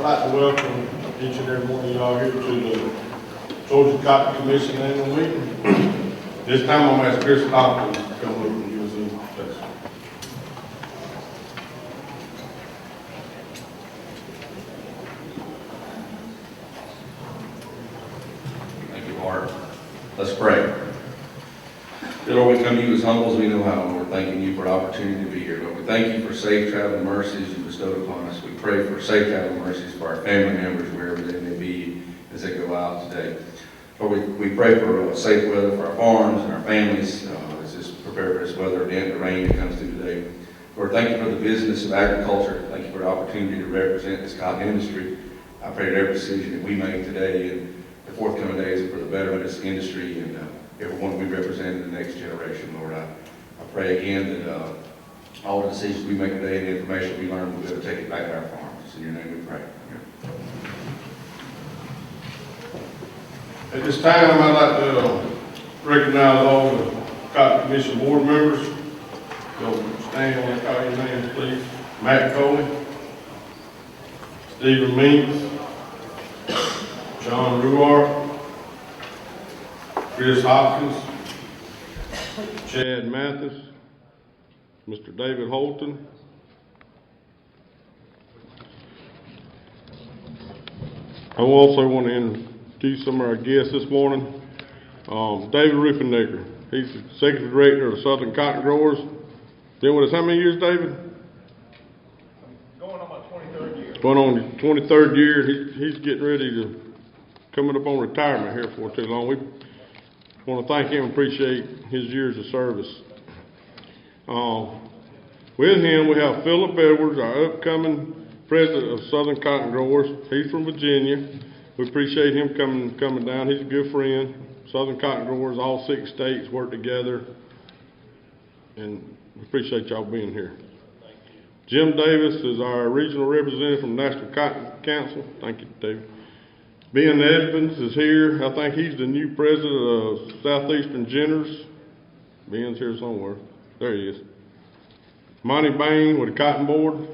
like to welcome each and every one of y'all here to the Georgia Cotton Commission annual meeting. This time I'm going to ask Chris Hopkins to come over and give us an introduction. Thank you, Bart. Let's pray. Dear Lord, we come to you as humble as we know how, Lord, thanking you for the opportunity to be here. Lord, we thank you for safe travel mercies you bestowed upon us. We pray for safe travel mercies for our family members, wherever they may be as they go out today. Lord, we pray for safe weather for our farms and our families as this prepare for this weather and the rain that comes through today. Lord, thank you for the business of agriculture. Thank you for the opportunity to represent this cotton industry. I pray that every decision that we make today and the forthcoming days are for the betterment of this industry and everyone we represent in the next generation, Lord. I pray again that all the decisions we make today and the information we learn, we'll be able to take it back to our farms. It's in your name we pray. Amen. At this time, I'd like to recognize all the Cotton Commission board members. You'll stand when I call your names, please. Matt Coley, Stephen Meeks, John Ruart, Chris Hopkins, Chad Mathis, Mr. David Holton, I also want to introduce some of our guests this morning. David Ruffenegger, he's the Executive Director of the Southern Cotton Growers. Been with us how many years, David? Going on my 23rd year. Going on his 23rd year. He's getting ready to coming up on retirement here for too long. We want to thank him and appreciate his years of service. With him, we have Philip Edwards, our upcoming president of Southern Cotton Growers. He's from Virginia. We appreciate him coming down. He's a good friend. Southern Cotton Growers, all 6 states work together, and we appreciate y'all being here. Jim Davis is our regional representative from National Cotton Council. Thank you, David. Ben Evans is here. I think he's the new president of Southeastern Genters. Ben's here somewhere. There he is. Monty Bain with the Cotton Board.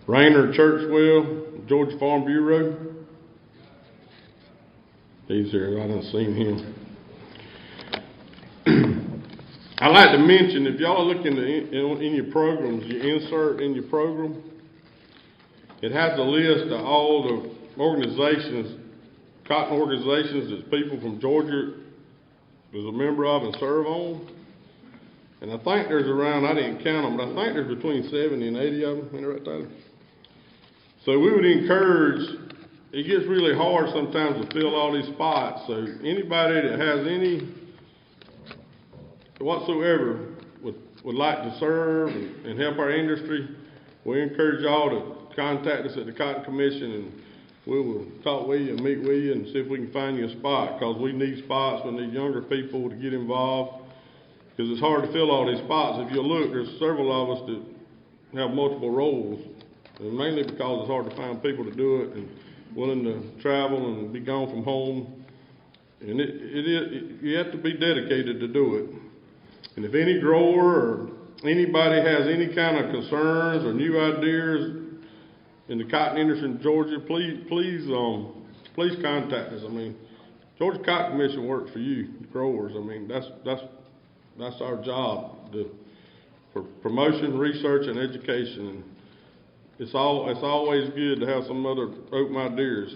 Rainer Churchwell, Georgia Farm Bureau. He's here. I done seen him. I'd like to mention, if y'all are looking in your programs, you insert in your program, it has a list of all the organizations, cotton organizations that people from Georgia is a member of and serve on. And I think there's around, I didn't count them, but I think there's between 70 and 80 of them. Ain't it right, Tyler? So we would encourage, it gets really hard sometimes to fill all these spots. So anybody that has any whatsoever would like to serve and help our industry, we encourage y'all to contact us at the Cotton Commission, and we will talk with you and meet with you and see if we can find you a spot, because we need spots. We need younger people to get involved, because it's hard to fill all these spots. If you look, there's several of us that have multiple roles, and mainly because it's hard to find people to do it and willing to travel and be gone from home. And you have to be dedicated to do it. And if any grower or anybody has any kind of concerns or new ideas in the cotton industry in Georgia, please contact us. I mean, Georgia Cotton Commission works for you, growers. I mean, that's our job, for promotion, research, and education. And it's always good to have some other open ideas.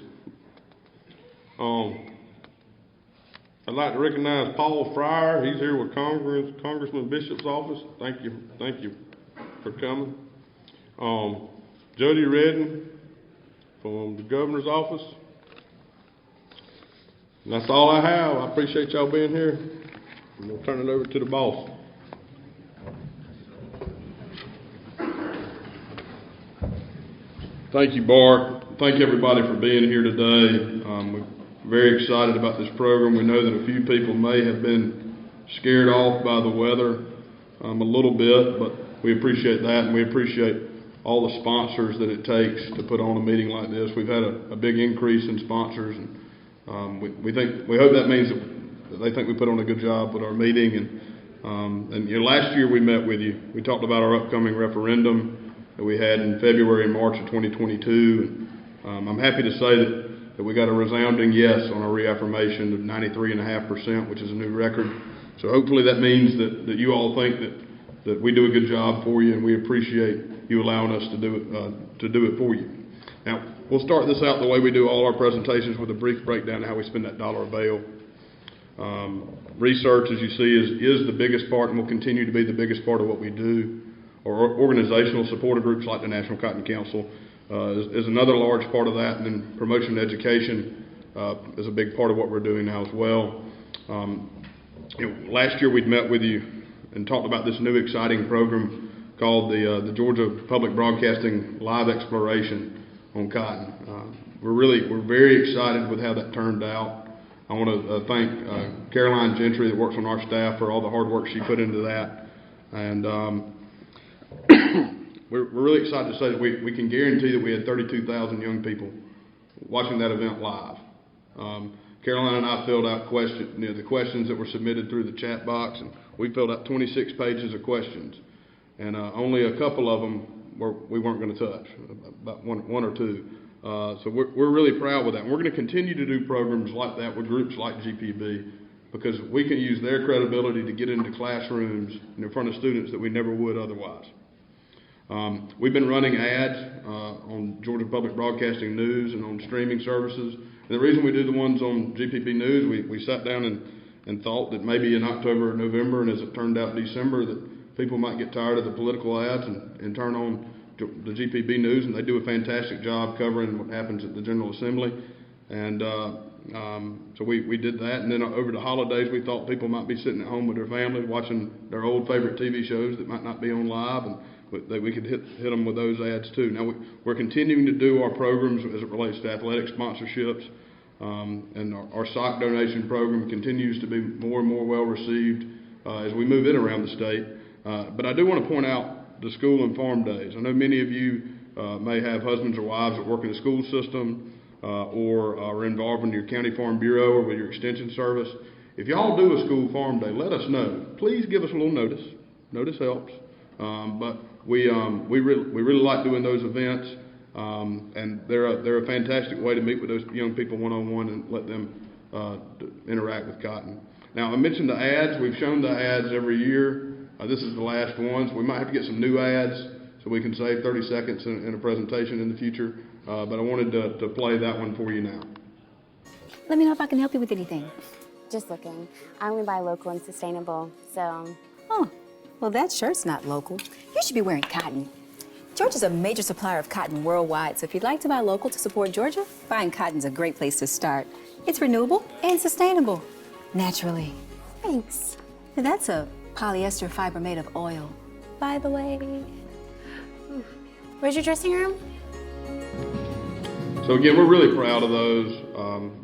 I'd like to recognize Paul Fryer. He's here with Congressman Bishop's office. Thank you for coming. Jody Redden from the governor's office. And that's all I have. I appreciate y'all being here. I'm going to turn it over to the boss. Thank you, Bart. Thank everybody for being here today. We're very excited about this program. We know that a few people may have been scared off by the weather a little bit, but we appreciate that, and we appreciate all the sponsors that it takes to put on a meeting like this. We've had a big increase in sponsors, and we hope that means that they think we put on a good job with our meeting. And last year we met with you. We talked about our upcoming referendum. that we had in February and March of 2022. I'm happy to say that we got a resounding yes on our reaffirmation of 93.5%, which is a new record. So hopefully that means that you all think that we do a good job for you, and we appreciate you allowing us to do it for you. Now, we'll start this out the way we do all our presentations with a brief breakdown of how we spend that dollar a bale. Research, as you see, is the biggest part and will continue to be the biggest part of what we do. Our organizational supporter groups like the National Cotton Council is another large part of that, and then promotion and education is a big part of what we're doing now as well. Last year we'd met with you and talked about this new exciting program called the Georgia Public Broadcasting Live Exploration on Cotton. We're very excited with how that turned out. I want to thank Caroline Gentry that works on our staff for all the hard work she put into that. And we're really excited to say that we can guarantee that we had 32,000 young people watching that event live. Caroline and I filled out the questions that were submitted through the chat box, and we filled out 26 pages of questions. And only a couple of them we weren't going to touch, about one or two. So we're really proud with that. And we're going to continue to do programs like that with groups like GPB, because we can use their credibility to get into classrooms and in front of students that we never would otherwise. We've been running ads on Georgia Public Broadcasting News and on streaming services. And the reason we do the ones on GPB News, we sat down and thought that maybe in October or November, and as it turned out December, that people might get tired of the political ads and turn on the GPB News, and they do a fantastic job covering what happens at the General Assembly. And so we did that. And then over the holidays, we thought people might be sitting at home with their families watching their old favorite TV shows that might not be on live, and that we could hit them with those ads too. Now we're continuing to do our programs as it relates to athletic sponsorships, and our sock donation program continues to be more and more well received as we move it around the state. But I do want to point out the school and farm days. I know many of you may have husbands or wives that work in the school system or are involved in your county farm bureau or with your extension service. If y'all do a school farm day, let us know. Please give us a little notice. Notice helps. But we really like doing those events, and they're a fantastic way to meet with those young people one-on-one and let them interact with cotton. Now, I mentioned the ads. We've shown the ads every year. This is the last one, so we might have to get some new ads so we can save 30 seconds in a presentation in the future. But I wanted to play that one for you now. Let me know if I can help you with anything. Just looking. I only buy local and sustainable, so. Oh, well, that shirt's not local. You should be wearing cotton. Georgia's a major supplier of cotton worldwide, so if you'd like to buy local to support Georgia, buying cotton's a great place to start. It's renewable and sustainable, naturally. Thanks. And that's a polyester fiber made of oil, by the way. Where's your dressing room? So again, we're really proud of those.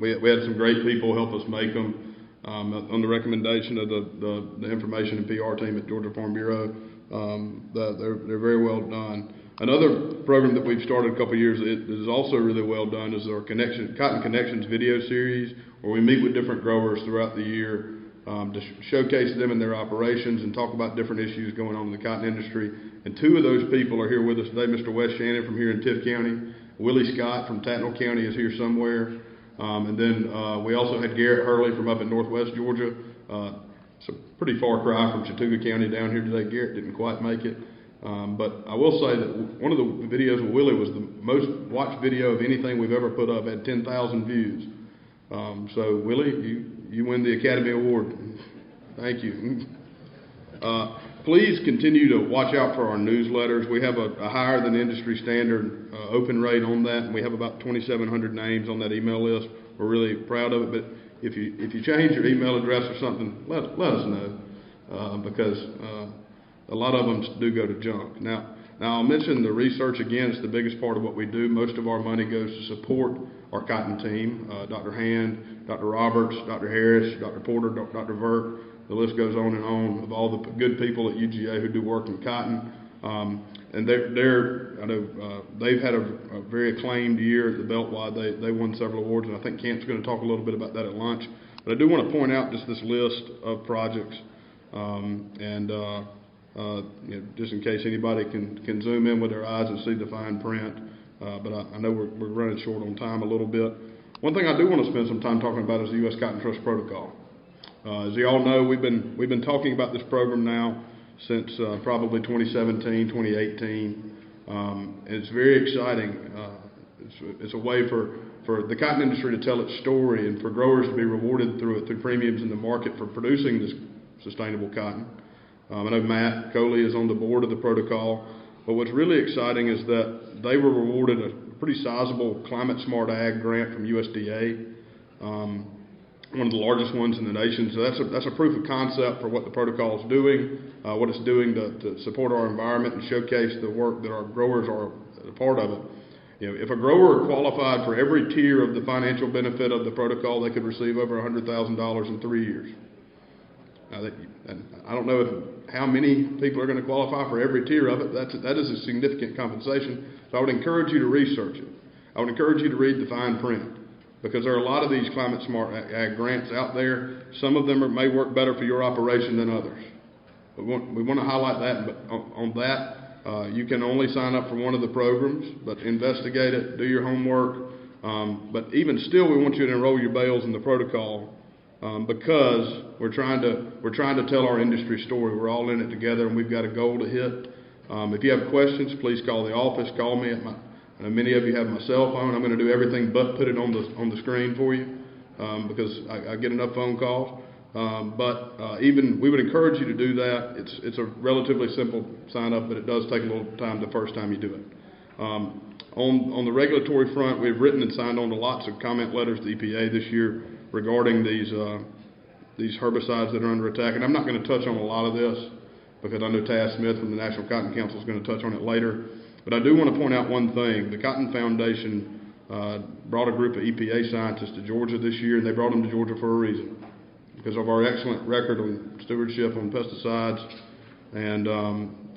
We had some great people help us make them on the recommendation of the information and PR team at Georgia Farm Bureau. They're very well done. Another program that we've started a couple of years that is also really well done is our Cotton Connections video series, where we meet with different growers throughout the year to showcase them in their operations and talk about different issues going on in the cotton industry. And two of those people are here with us today. Mr. Wes Shannon from here in Tift County. Willie Scott from Tattnall County is here somewhere. And then we also had Garrett Hurley from up in northwest Georgia. It's a pretty far cry from Chattooga County down here today. Garrett didn't quite make it. But I will say that one of the videos with Willie was the most watched video of anything we've ever put up, had 10,000 views. So Willie, you win the Academy Award. Thank you. Please continue to watch out for our newsletters. We have a higher than industry standard open rate on that, and we have about 2,700 names on that email list. We're really proud of it, but if you change your email address or something, let us know, because a lot of them do go to junk. Now I'll mention the research again. It's the biggest part of what we do. Most of our money goes to support our cotton team, Dr. Hand, Dr. Roberts, Dr. Harris, Dr. Porter, Dr. Vert. The list goes on and on of all the good people at UGA who do work in cotton. And I know they've had a very acclaimed year at the Beltwide. They won several awards, and I think Camp's going to talk a little bit about that at lunch. But I do want to point out just this list of projects. just in case anybody can zoom in with their eyes and see the fine print. But I know we're running short on time a little bit. One thing I do want to spend some time talking about is the U.S. Cotton Trust Protocol. As you all know, we've been talking about this program now since probably 2017, 2018. It's very exciting. It's a way for the cotton industry to tell its story and for growers to be rewarded through premiums in the market for producing this sustainable cotton. I know Matt Coley is on the board of the protocol, but what's really exciting is that they were rewarded a pretty sizable Climate Smart Ag grant from USDA, one of the largest ones in the nation. So that's a proof of concept for what the protocol is doing, what it's doing to support our environment and showcase the work that our growers are a part of it. If a grower qualified for every tier of the financial benefit of the protocol, they could receive over $100,000 in 3 years. Now, I don't know how many people are going to qualify for every tier of it. That is a significant compensation. So I would encourage you to research it. I would encourage you to read the fine print, because there are a lot of these Climate Smart Ag grants out there. Some of them may work better for your operation than others. We want to highlight that. But on that, you can only sign up for one of the programs, but investigate it, do your homework. But even still, we want you to enroll your bales in the protocol, because we're trying to tell our industry story. We're all in it together, and we've got a goal to hit. If you have questions, please call the office. Call me at my. I know many of you have my cell phone. I'm going to do everything but put it on the screen for you, because I get enough phone calls. But even we would encourage you to do that. It's a relatively simple sign up, but it does take a little time the first time you do it. On the regulatory front, we've written and signed on to lots of comment letters to EPA this year regarding these herbicides that are under attack. And I'm not going to touch on a lot of this, because I know Taz Smith from the National Cotton Council is going to touch on it later. But I do want to point out one thing. The Cotton Foundation brought a group of EPA scientists to Georgia this year, and they brought them to Georgia for a reason, because of our excellent record on stewardship on pesticides. And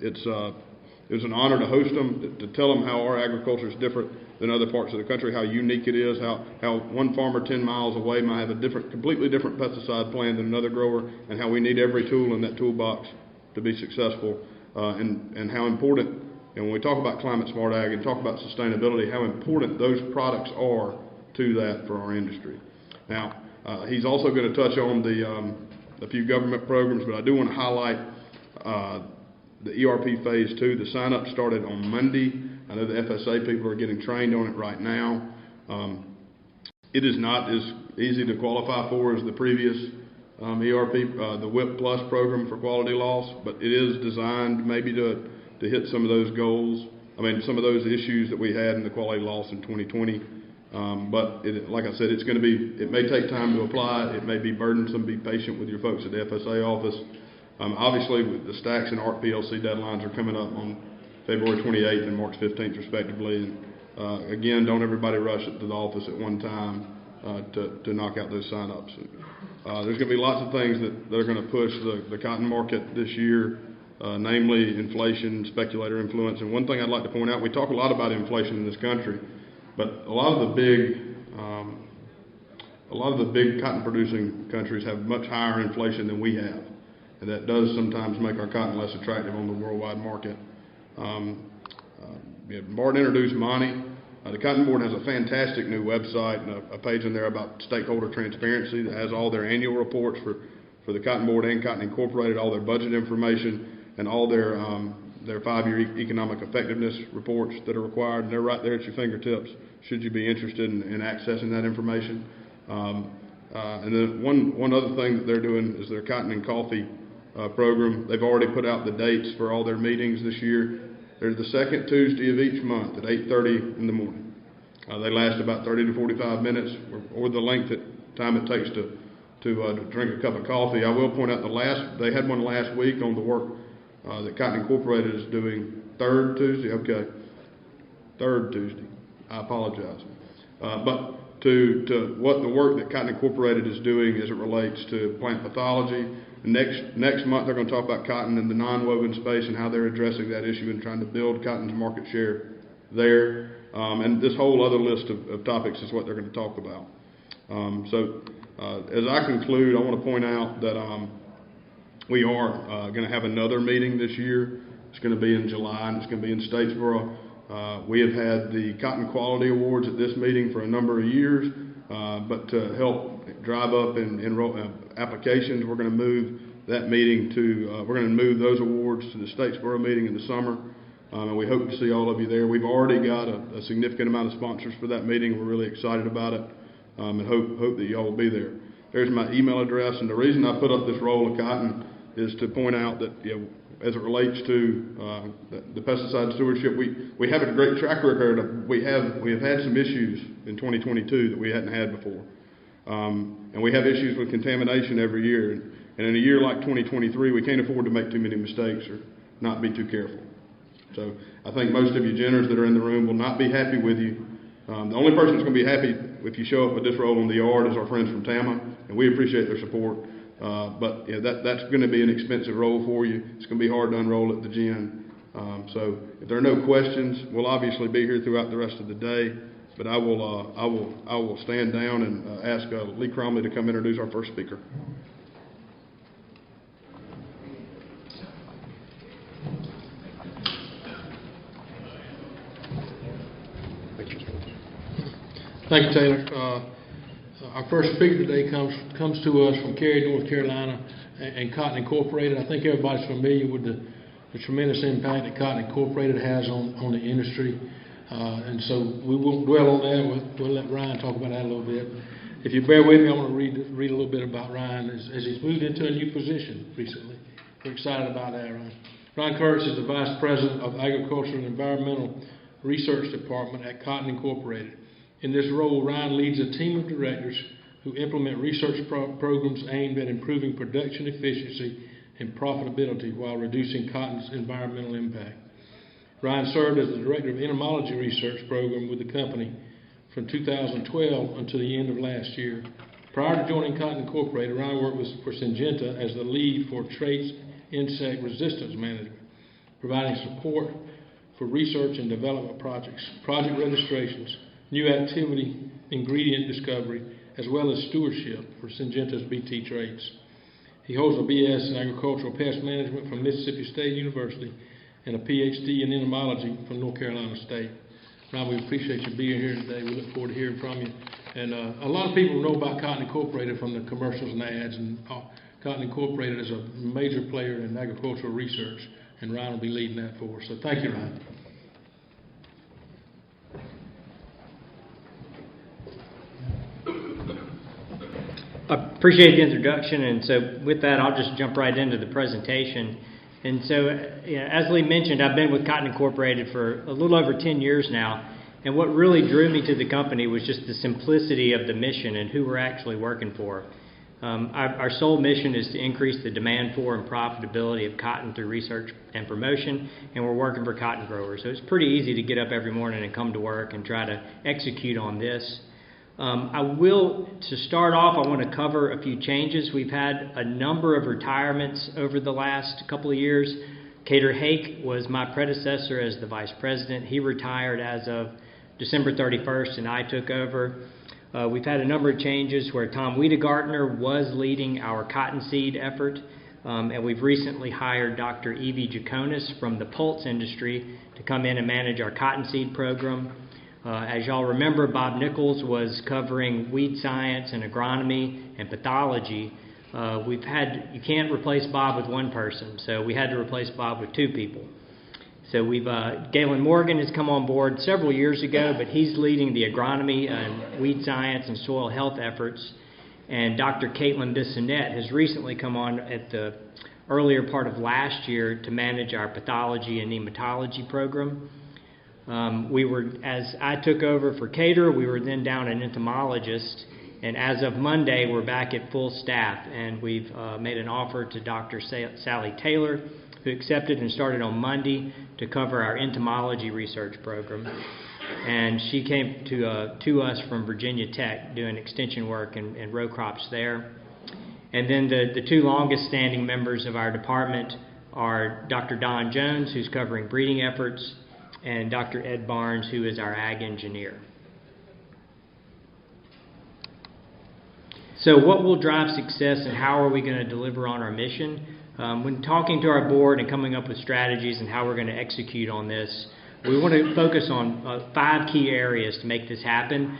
it was an honor to host them, to tell them how our agriculture is different than other parts of the country, how unique it is, how one farmer 10 miles away might have a completely different pesticide plan than another grower, and how we need every tool in that toolbox to be successful, and how important, and when we talk about Climate Smart Ag and talk about sustainability, how important those products are to that for our industry. Now, he's also going to touch on a few government programs, but I do want to highlight the ERP Phase 2. The sign-up started on Monday. I know the FSA people are getting trained on it right now. It is not as easy to qualify for as the previous ERP, the WIP Plus program for quality loss, but it is designed maybe to hit some of those goals. Some of those issues that we had in the quality loss in 2020. But like I said, it may take time to apply. It may be burdensome. Be patient with your folks at the FSA office. Obviously, with the Stacks and ARC PLC deadlines are coming up on February 28th and March 15th, respectively. And again, don't everybody rush to the office at one time to knock out those sign-ups. There's going to be lots of things that are going to push the cotton market this year, namely inflation, speculator influence. And one thing I'd like to point out, we talk a lot about inflation in this country, but a lot of the big cotton-producing countries have much higher inflation than we have. And that does sometimes make our cotton less attractive on the worldwide market. Bart introduced Monty. The Cotton Board has a fantastic new website and a page in there about stakeholder transparency that has all their annual reports for the Cotton Board and Cotton Incorporated, all their budget information, and all their 5-year economic effectiveness reports that are required. And they're right there at your fingertips should you be interested in accessing that information. And then one other thing that they're doing is their Cotton and Coffee program. They've already put out the dates for all their meetings this year. They're the second Tuesday of each month at 8:30 in the morning. They last about 30 to 45 minutes, or the length of time it takes to drink a cup of coffee. I will point out they had one last week on the work that Cotton Incorporated is doing. Third Tuesday. I apologize. But to what the work that Cotton Incorporated is doing as it relates to plant pathology. Next month they're going to talk about cotton in the non-woven space and how they're addressing that issue and trying to build cotton's market share there. And this whole other list of topics is what they're going to talk about. As I conclude, I want to point out that We are going to have another meeting this year. It's going to be in July, and it's going to be in Statesboro. We have had the Cotton Quality Awards at this meeting for a number of years, but to help drive up and enroll applications, we're going to move that meeting to, we're going to move those awards to the Statesboro meeting in the summer, and we hope to see all of you there. We've already got a significant amount of sponsors for that meeting. We're really excited about it, and hope that y'all will be there. There's my email address, and the reason I put up this roll of cotton is to point out that, you know, as it relates to the pesticide stewardship, we have a great track record. We have had some issues in 2022 that we hadn't had before, and we have issues with contamination every year. And in a year like 2023, we can't afford to make too many mistakes or not be too careful. So I think most of you jenners that are in the room will not be happy with you. The only person that's going to be happy if you show up with this roll in the yard is our friends from Tama, and we appreciate their support. But yeah, that's going to be an expensive roll for you. It's going to be hard to unroll at the gin. So if there are no questions, we'll obviously be here throughout the rest of the day. But I will stand down and ask Lee Cromley to come introduce our first speaker. Thank you, Taylor. Our first speaker today comes to us from Cary, North Carolina, and Cotton Incorporated. I think everybody's familiar with the tremendous impact that Cotton Incorporated has on the industry, and so we won't dwell on that. We'll let Ryan talk about that a little bit. If you bear with me, I want to read a little bit about Ryan as he's moved into a new position recently. We're excited about that, Ryan. Ryan Kurtz is the Vice President of Agriculture and Environmental Research Department at Cotton Incorporated. In this role, Ryan leads a team of directors who implement research programs aimed at improving production efficiency and profitability while reducing cotton's environmental impact. Ryan served as the director of entomology research program with the company from 2012 until the end of last year. Prior to joining Cotton Incorporated, Ryan worked for Syngenta as the lead for traits insect resistance management, providing support for research and development projects, project registrations, new activity, ingredient discovery, as well as stewardship for Syngenta's BT traits. He holds a BS in agricultural pest management from Mississippi State University and a PhD in entomology from North Carolina State. Ryan, we appreciate you being here today. We look forward to hearing from you. And a lot of people know about Cotton Incorporated from the commercials and ads, and Cotton Incorporated is a major player in agricultural research, and Ryan will be leading that for us. So thank you, Ryan. I appreciate the introduction, and so with that, I'll just jump right into the presentation. And so, as Lee mentioned, I've been with Cotton Incorporated for a little over 10 years now, and what really drew me to the company was just the simplicity of the mission and who we're actually working for. Our sole mission is to increase the demand for and profitability of cotton through research and promotion, and we're working for cotton growers. So it's pretty easy to get up every morning and come to work and try to execute on this. To start off, I want to cover a few changes. We've had a number of retirements over the last couple of years. Cater Hake was my predecessor as the vice president. He retired as of December 31st, and I took over. We've had a number of changes where Tom Wiedegartner was leading our cottonseed effort, and we've recently hired Dr. Evie Jaconis from the pulse industry to come in and manage our cottonseed program. As y'all remember, Bob Nichols was covering weed science and agronomy and pathology. You can't replace Bob with one person, so we had to replace Bob with two people. So Galen Morgan has come on board several years ago, but he's leading the agronomy and weed science and soil health efforts. And Dr. Caitlin Bissonnette has recently come on at the earlier part of last year to manage our pathology and nematology program. As I took over for Cater, we were then down an entomologist, and as of Monday, we're back at full staff, and we've made an offer to Dr. Sally Taylor, who accepted and started on Monday to cover our entomology research program. And she came to us from Virginia Tech doing extension work and row crops there. And then the two longest standing members of our department are Dr. Don Jones, who's covering breeding efforts, and Dr. Ed Barnes, who is our ag engineer. So what will drive success and how are we going to deliver on our mission? When talking to our board and coming up with strategies and how we're going to execute on this, we want to focus on 5 key areas to make this happen,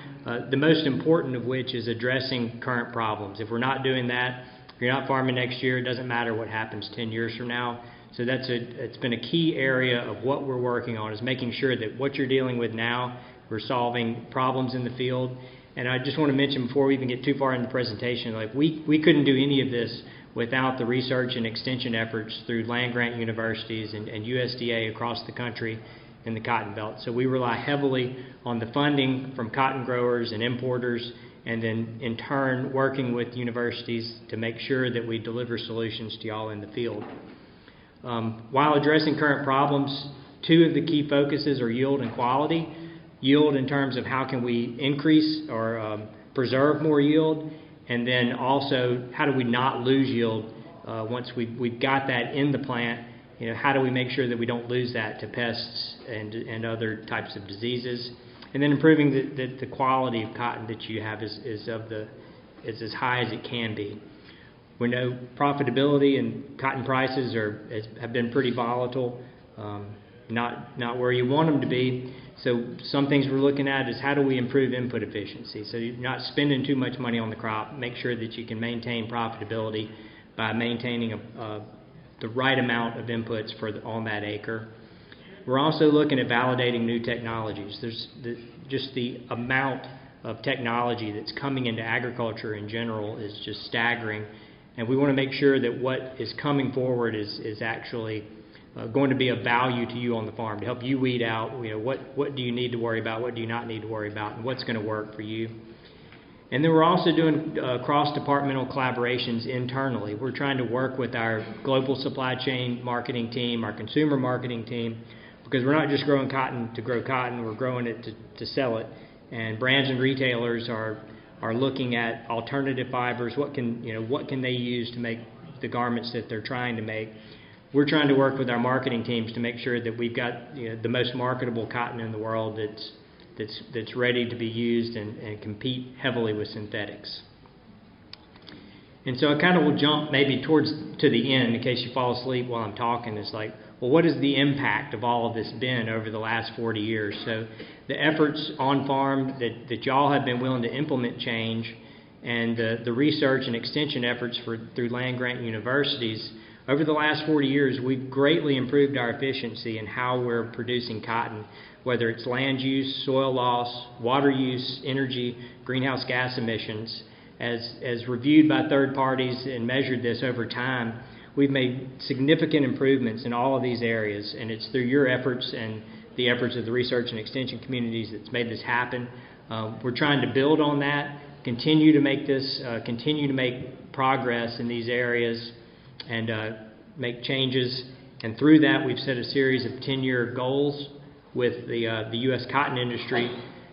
the most important of which is addressing current problems. If we're not doing that, if you're not farming next year, it doesn't matter what happens 10 years from now. So it's been a key area of what we're working on, is making sure that what you're dealing with now, we're solving problems in the field. And I just want to mention before we even get too far in the presentation, like we couldn't do any of this without the research and extension efforts through land-grant universities and USDA across the country in the Cotton Belt. So we rely heavily on the funding from cotton growers and importers, and then in turn working with universities to make sure that we deliver solutions to y'all in the field. While addressing current problems, 2 of the key focuses are yield and quality. Yield in terms of how can we increase or preserve more yield, and then also how do we not lose yield once we've got that in the plant. How do we make sure that we don't lose that to pests and other types of diseases? And then improving the quality of cotton that you have is as high as it can be. We know profitability and cotton prices have been pretty volatile, not where you want them to be. So some things we're looking at is how do we improve input efficiency? So you're not spending too much money on the crop. Make sure that you can maintain profitability by maintaining the right amount of inputs on that acre. We're also looking at validating new technologies. There's just the amount of technology that's coming into agriculture in general is just staggering. And we want to make sure that what is coming forward is actually going to be of value to you on the farm, to help you weed out, what do you need to worry about, what do you not need to worry about, and what's going to work for you. And then we're also doing cross-departmental collaborations internally. We're trying to work with our global supply chain marketing team, our consumer marketing team, because we're not just growing cotton to grow cotton, we're growing it to sell it. And brands and retailers are looking at alternative fibers. What can they use to make the garments that they're trying to make? We're trying to work with our marketing teams to make sure that we've got the most marketable cotton in the world that's ready to be used and compete heavily with synthetics. And so I kind of will jump maybe to the end in case you fall asleep while I'm talking. It's like, well, what has the impact of all of this been over the last 40 years? So the efforts on farm that y'all have been willing to implement change, and the research and extension efforts through land-grant universities, over the last 40 years, we've greatly improved our efficiency in how we're producing cotton, whether it's land use, soil loss, water use, energy, greenhouse gas emissions. As reviewed by third parties and measured this over time, we've made significant improvements in all of these areas, and it's through your efforts and the efforts of the research and extension communities that's made this happen. We're trying to build on that, continue to make progress in these areas, and make changes. And through that, we've set a series of 10-year goals with the U.S. cotton industry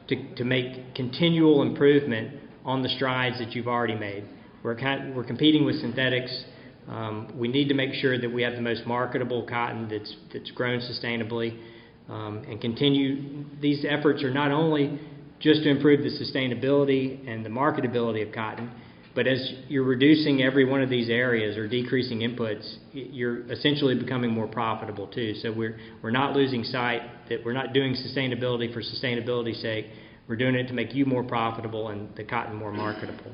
to make continual improvement on the strides that you've already made. We're competing with synthetics. We need to make sure that we have the most marketable cotton that's grown sustainably, and continue. These efforts are not only just to improve the sustainability and the marketability of cotton, but as you're reducing every one of these areas or decreasing inputs, you're essentially becoming more profitable too. So we're not losing sight that we're not doing sustainability for sustainability's sake. We're doing it to make you more profitable and the cotton more marketable.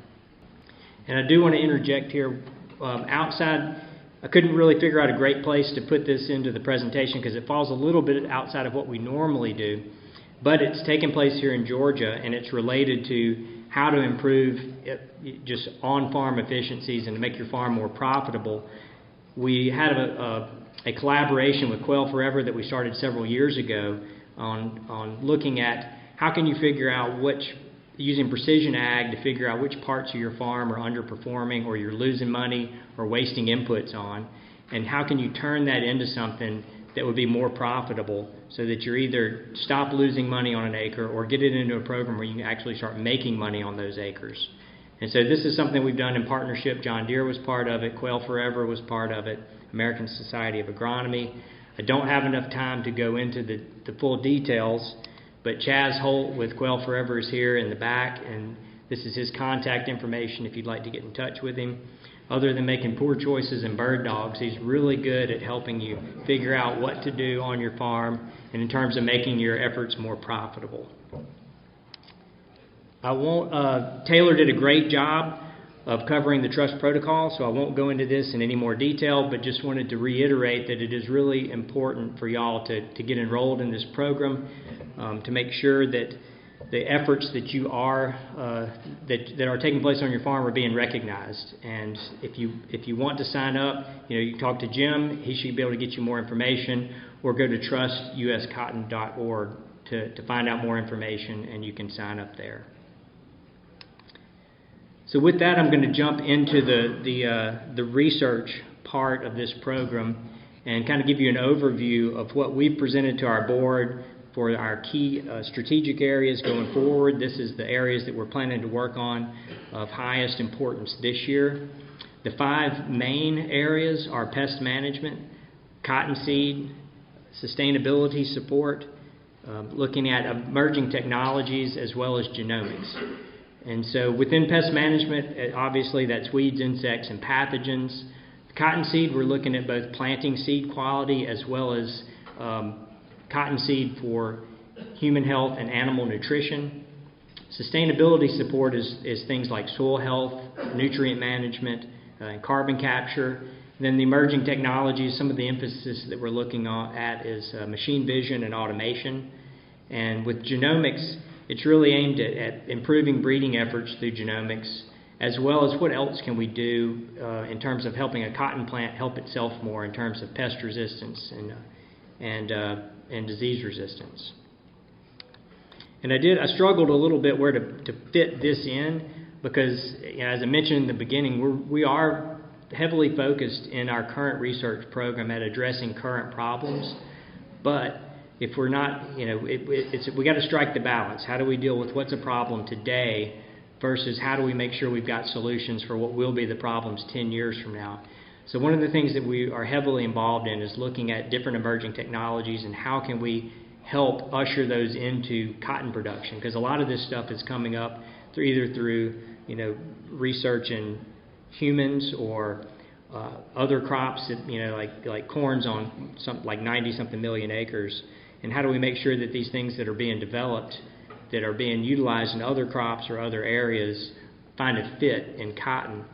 And I do want to interject here. I couldn't really figure out a great place to put this into the presentation because it falls a little bit outside of what we normally do. But it's taking place here in Georgia, and it's related to how to improve just on-farm efficiencies and to make your farm more profitable. We had a collaboration with Quail Forever that we started several years ago on looking at how can you figure out using precision ag to figure out which parts of your farm are underperforming or you're losing money or wasting inputs on, and how can you turn that into something that would be more profitable so that you're either stop losing money on an acre or get it into a program where you can actually start making money on those acres. And so this is something we've done in partnership. John Deere was part of it. Quail Forever was part of it. American Society of Agronomy. I don't have enough time to go into the full details, but Chaz Holt with Quail Forever is here in the back, and this is his contact information if you'd like to get in touch with him. other than making poor choices in bird dogs, he's really good at helping you figure out what to do on your farm and in terms of making your efforts more profitable. Taylor did a great job of covering the trust protocol, so I won't go into this in any more detail, but just wanted to reiterate that it is really important for y'all to get enrolled in this program, to make sure that the efforts that you are that are taking place on your farm are being recognized. And if you want to sign up, you can talk to Jim. He should be able to get you more information, or go to trustuscotton.org to find out more information, and you can sign up there. So with that, I'm going to jump into the research part of this program and kind of give you an overview of what we've presented to our board for our key strategic areas going forward. This is the areas that we're planning to work on of highest importance this year. The 5 main areas are pest management, cottonseed, sustainability support, looking at emerging technologies, as well as genomics. And so within pest management, obviously that's weeds, insects, and pathogens. Cottonseed, we're looking at both planting seed quality as well as cottonseed for human health and animal nutrition. Sustainability support is things like soil health, nutrient management, and carbon capture. And then the emerging technologies, some of the emphasis that we're looking at is machine vision and automation. And with genomics, it's really aimed at improving breeding efforts through genomics, as well as what else can we do in terms of helping a cotton plant help itself more in terms of pest resistance and disease resistance. And I struggled a little bit where to fit this in, because as I mentioned in the beginning, we are heavily focused in our current research program at addressing current problems, but if we're not, we got to strike the balance. How do we deal with what's a problem today versus how do we make sure we've got solutions for what will be the problems 10 years from now? So one of the things that we are heavily involved in is looking at different emerging technologies and how can we help usher those into cotton production, because a lot of this stuff is coming up through research in humans or other crops that, like corn's on something like 90-something million acres. And how do we make sure that these things that are being developed, that are being utilized in other crops or other areas, find a fit in cotton?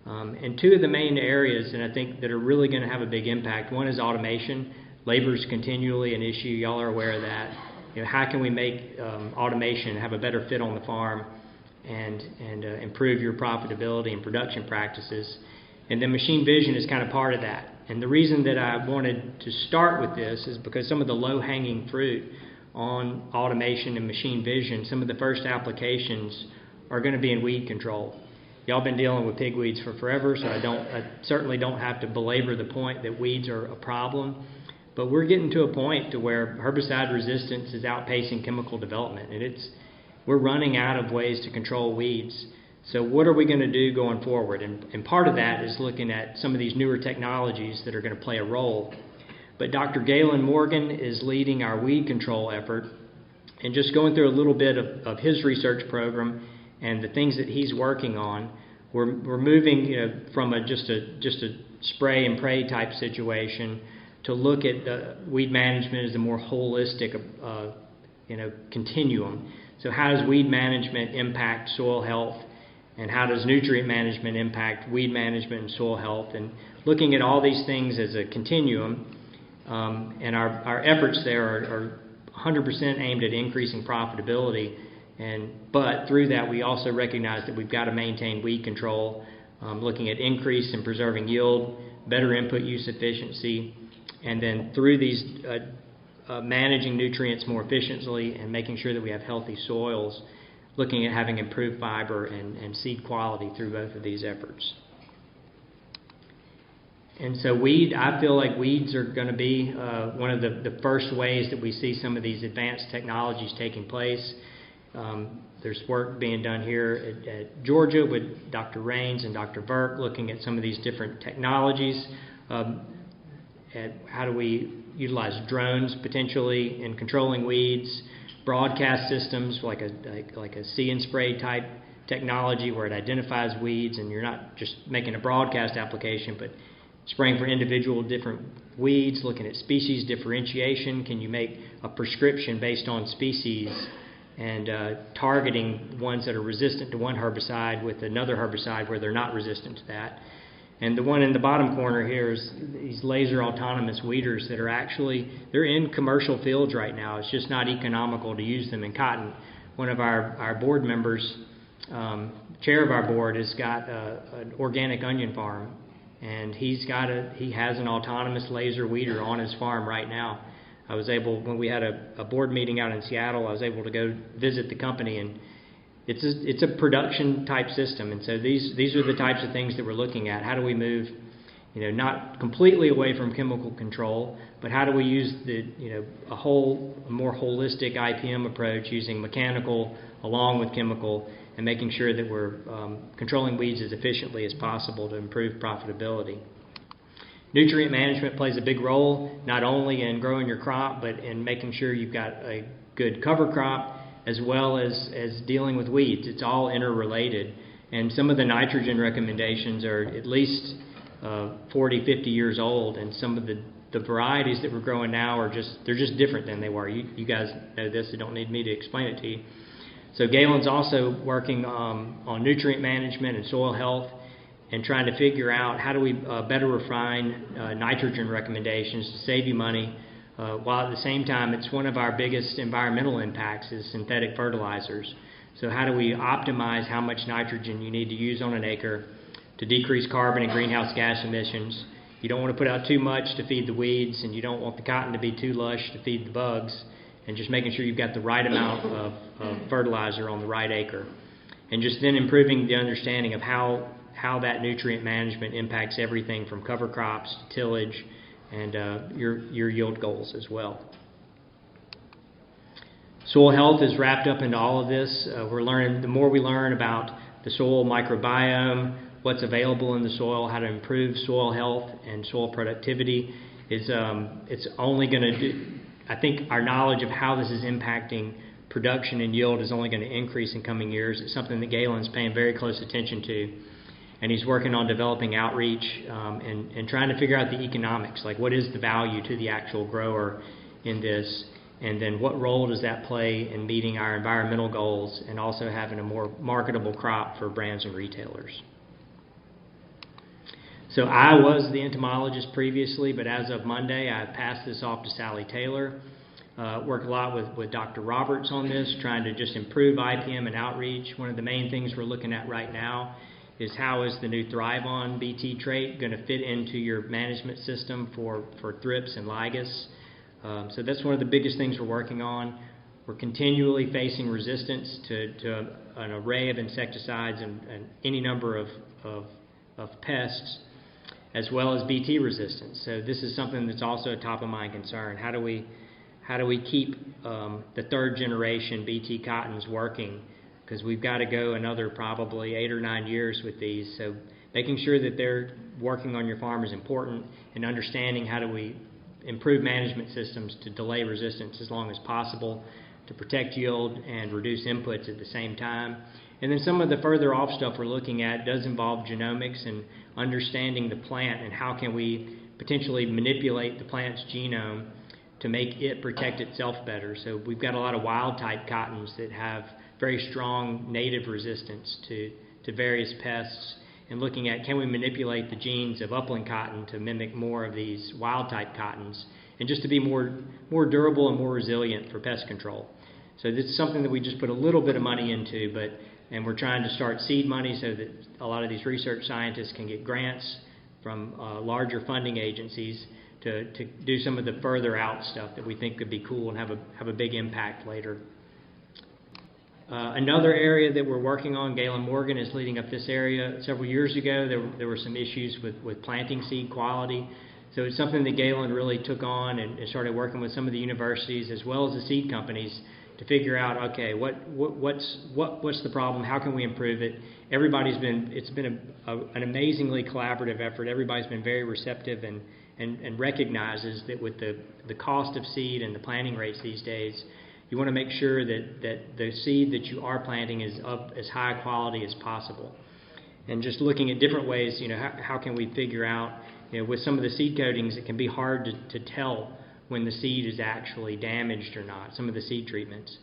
And 2 of the main areas, and I think that are really going to have a big impact, one is automation. Labor is continually an issue. Y'all are aware of that. How can we make automation have a better fit on the farm and improve your profitability and production practices? And then machine vision is kind of part of that. And the reason that I wanted to start with this is because some of the low-hanging fruit on automation and machine vision, some of the first applications are going to be in weed control. Y'all been dealing with pigweeds for forever, so I certainly don't have to belabor the point that weeds are a problem. But we're getting to a point to where herbicide resistance is outpacing chemical development, and we're running out of ways to control weeds. So what are we going to do going forward? And part of that is looking at some of these newer technologies that are going to play a role. But Dr. Galen Morgan is leading our weed control effort, and just going through a little bit of his research program and the things that he's working on, we're moving from just a spray and pray type situation to look at weed management as a more holistic continuum. So how does weed management impact soil health, and how does nutrient management impact weed management and soil health? And looking at all these things as a continuum, and our efforts there are 100% aimed at increasing profitability. But through that, we also recognize that we've got to maintain weed control, looking at increase in preserving yield, better input use efficiency, and then through these managing nutrients more efficiently and making sure that we have healthy soils, looking at having improved fiber and seed quality through both of these efforts. And so I feel like weeds are going to be one of the first ways that we see some of these advanced technologies taking place. There's work being done here at Georgia with Dr. Raines and Dr. Burke looking at some of these different technologies. At how do we utilize drones potentially in controlling weeds, broadcast systems like a see and spray type technology where it identifies weeds, and you're not just making a broadcast application, but spraying for individual different weeds, looking at species differentiation. Can you make a prescription based on species and targeting ones that are resistant to one herbicide with another herbicide where they're not resistant to that? And the one in the bottom corner here is these laser autonomous weeders that are they're in commercial fields right now. It's just not economical to use them in cotton. One of our board members, chair of our board, has got an organic onion farm, and he has an autonomous laser weeder on his farm right now. I was able, when we had a board meeting out in Seattle, I was able to go visit the company, and it's a production type system. And so these are the types of things that we're looking at. How do we move, not completely away from chemical control, but how do we use a more holistic IPM approach using mechanical along with chemical, and making sure that we're controlling weeds as efficiently as possible to improve profitability. Nutrient management plays a big role, not only in growing your crop, but in making sure you've got a good cover crop, as well as dealing with weeds. It's all interrelated. And some of the nitrogen recommendations are at least 40, 50 years old, and some of the varieties that we're growing now they're just different than they were. You guys know this, so don't need me to explain it to you. So Galen's also working on nutrient management and soil health, and trying to figure out how do we better refine nitrogen recommendations to save you money, while at the same time it's one of our biggest environmental impacts is synthetic fertilizers. So how do we optimize how much nitrogen you need to use on an acre to decrease carbon and greenhouse gas emissions? You don't want to put out too much to feed the weeds, and you don't want the cotton to be too lush to feed the bugs, and just making sure you've got the right amount of fertilizer on the right acre. And just then improving the understanding of how that nutrient management impacts everything from cover crops to tillage and your yield goals as well. Soil health is wrapped up into all of this. We're learning, the more we learn about the soil microbiome, what's available in the soil, how to improve soil health and soil productivity, it's only going to do, I think our knowledge of how this is impacting production and yield is only going to increase in coming years. It's something that Galen's paying very close attention to. And he's working on developing outreach and trying to figure out the economics, like what is the value to the actual grower in this, and then what role does that play in meeting our environmental goals and also having a more marketable crop for brands and retailers. So I was the entomologist previously, but as of Monday, I passed this off to Sally Taylor. Worked a lot with Dr. Roberts on this, trying to just improve IPM and outreach. One of the main things we're looking at right now is how is the new Thrive On BT trait going to fit into your management system for thrips and ligas. So that's one of the biggest things we're working on. We're continually facing resistance to an array of insecticides and any number of pests, as well as BT resistance. So this is something that's also a top of mind concern. How do we keep the third generation BT cottons working? Because we've got to go another probably 8 or 9 years with these. So making sure that they're working on your farm is important, and understanding how do we improve management systems to delay resistance as long as possible, to protect yield and reduce inputs at the same time. And then some of the further off stuff we're looking at does involve genomics and understanding the plant and how can we potentially manipulate the plant's genome to make it protect itself better. So we've got a lot of wild type cottons that have very strong native resistance to various pests, and looking at can we manipulate the genes of upland cotton to mimic more of these wild type cottons, and just to be more durable and more resilient for pest control. So this is something that we just put a little bit of money into, and we're trying to start seed money so that a lot of these research scientists can get grants from larger funding agencies to do some of the further out stuff that we think could be cool and have a big impact later. Another area that we're working on, Galen Morgan is leading up this area. Several years ago, there were some issues with planting seed quality. So it's something that Galen really took on and started working with some of the universities as well as the seed companies to figure out, okay, what's the problem? How can we improve it? It's been an amazingly collaborative effort. Everybody's been very receptive and recognizes that with the cost of seed and the planting rates these days, you want to make sure that the seed that you are planting is of as high quality as possible. And just looking at different ways, how can we figure out, with some of the seed coatings, it can be hard to tell when the seed is actually damaged or not, some of the seed treatments.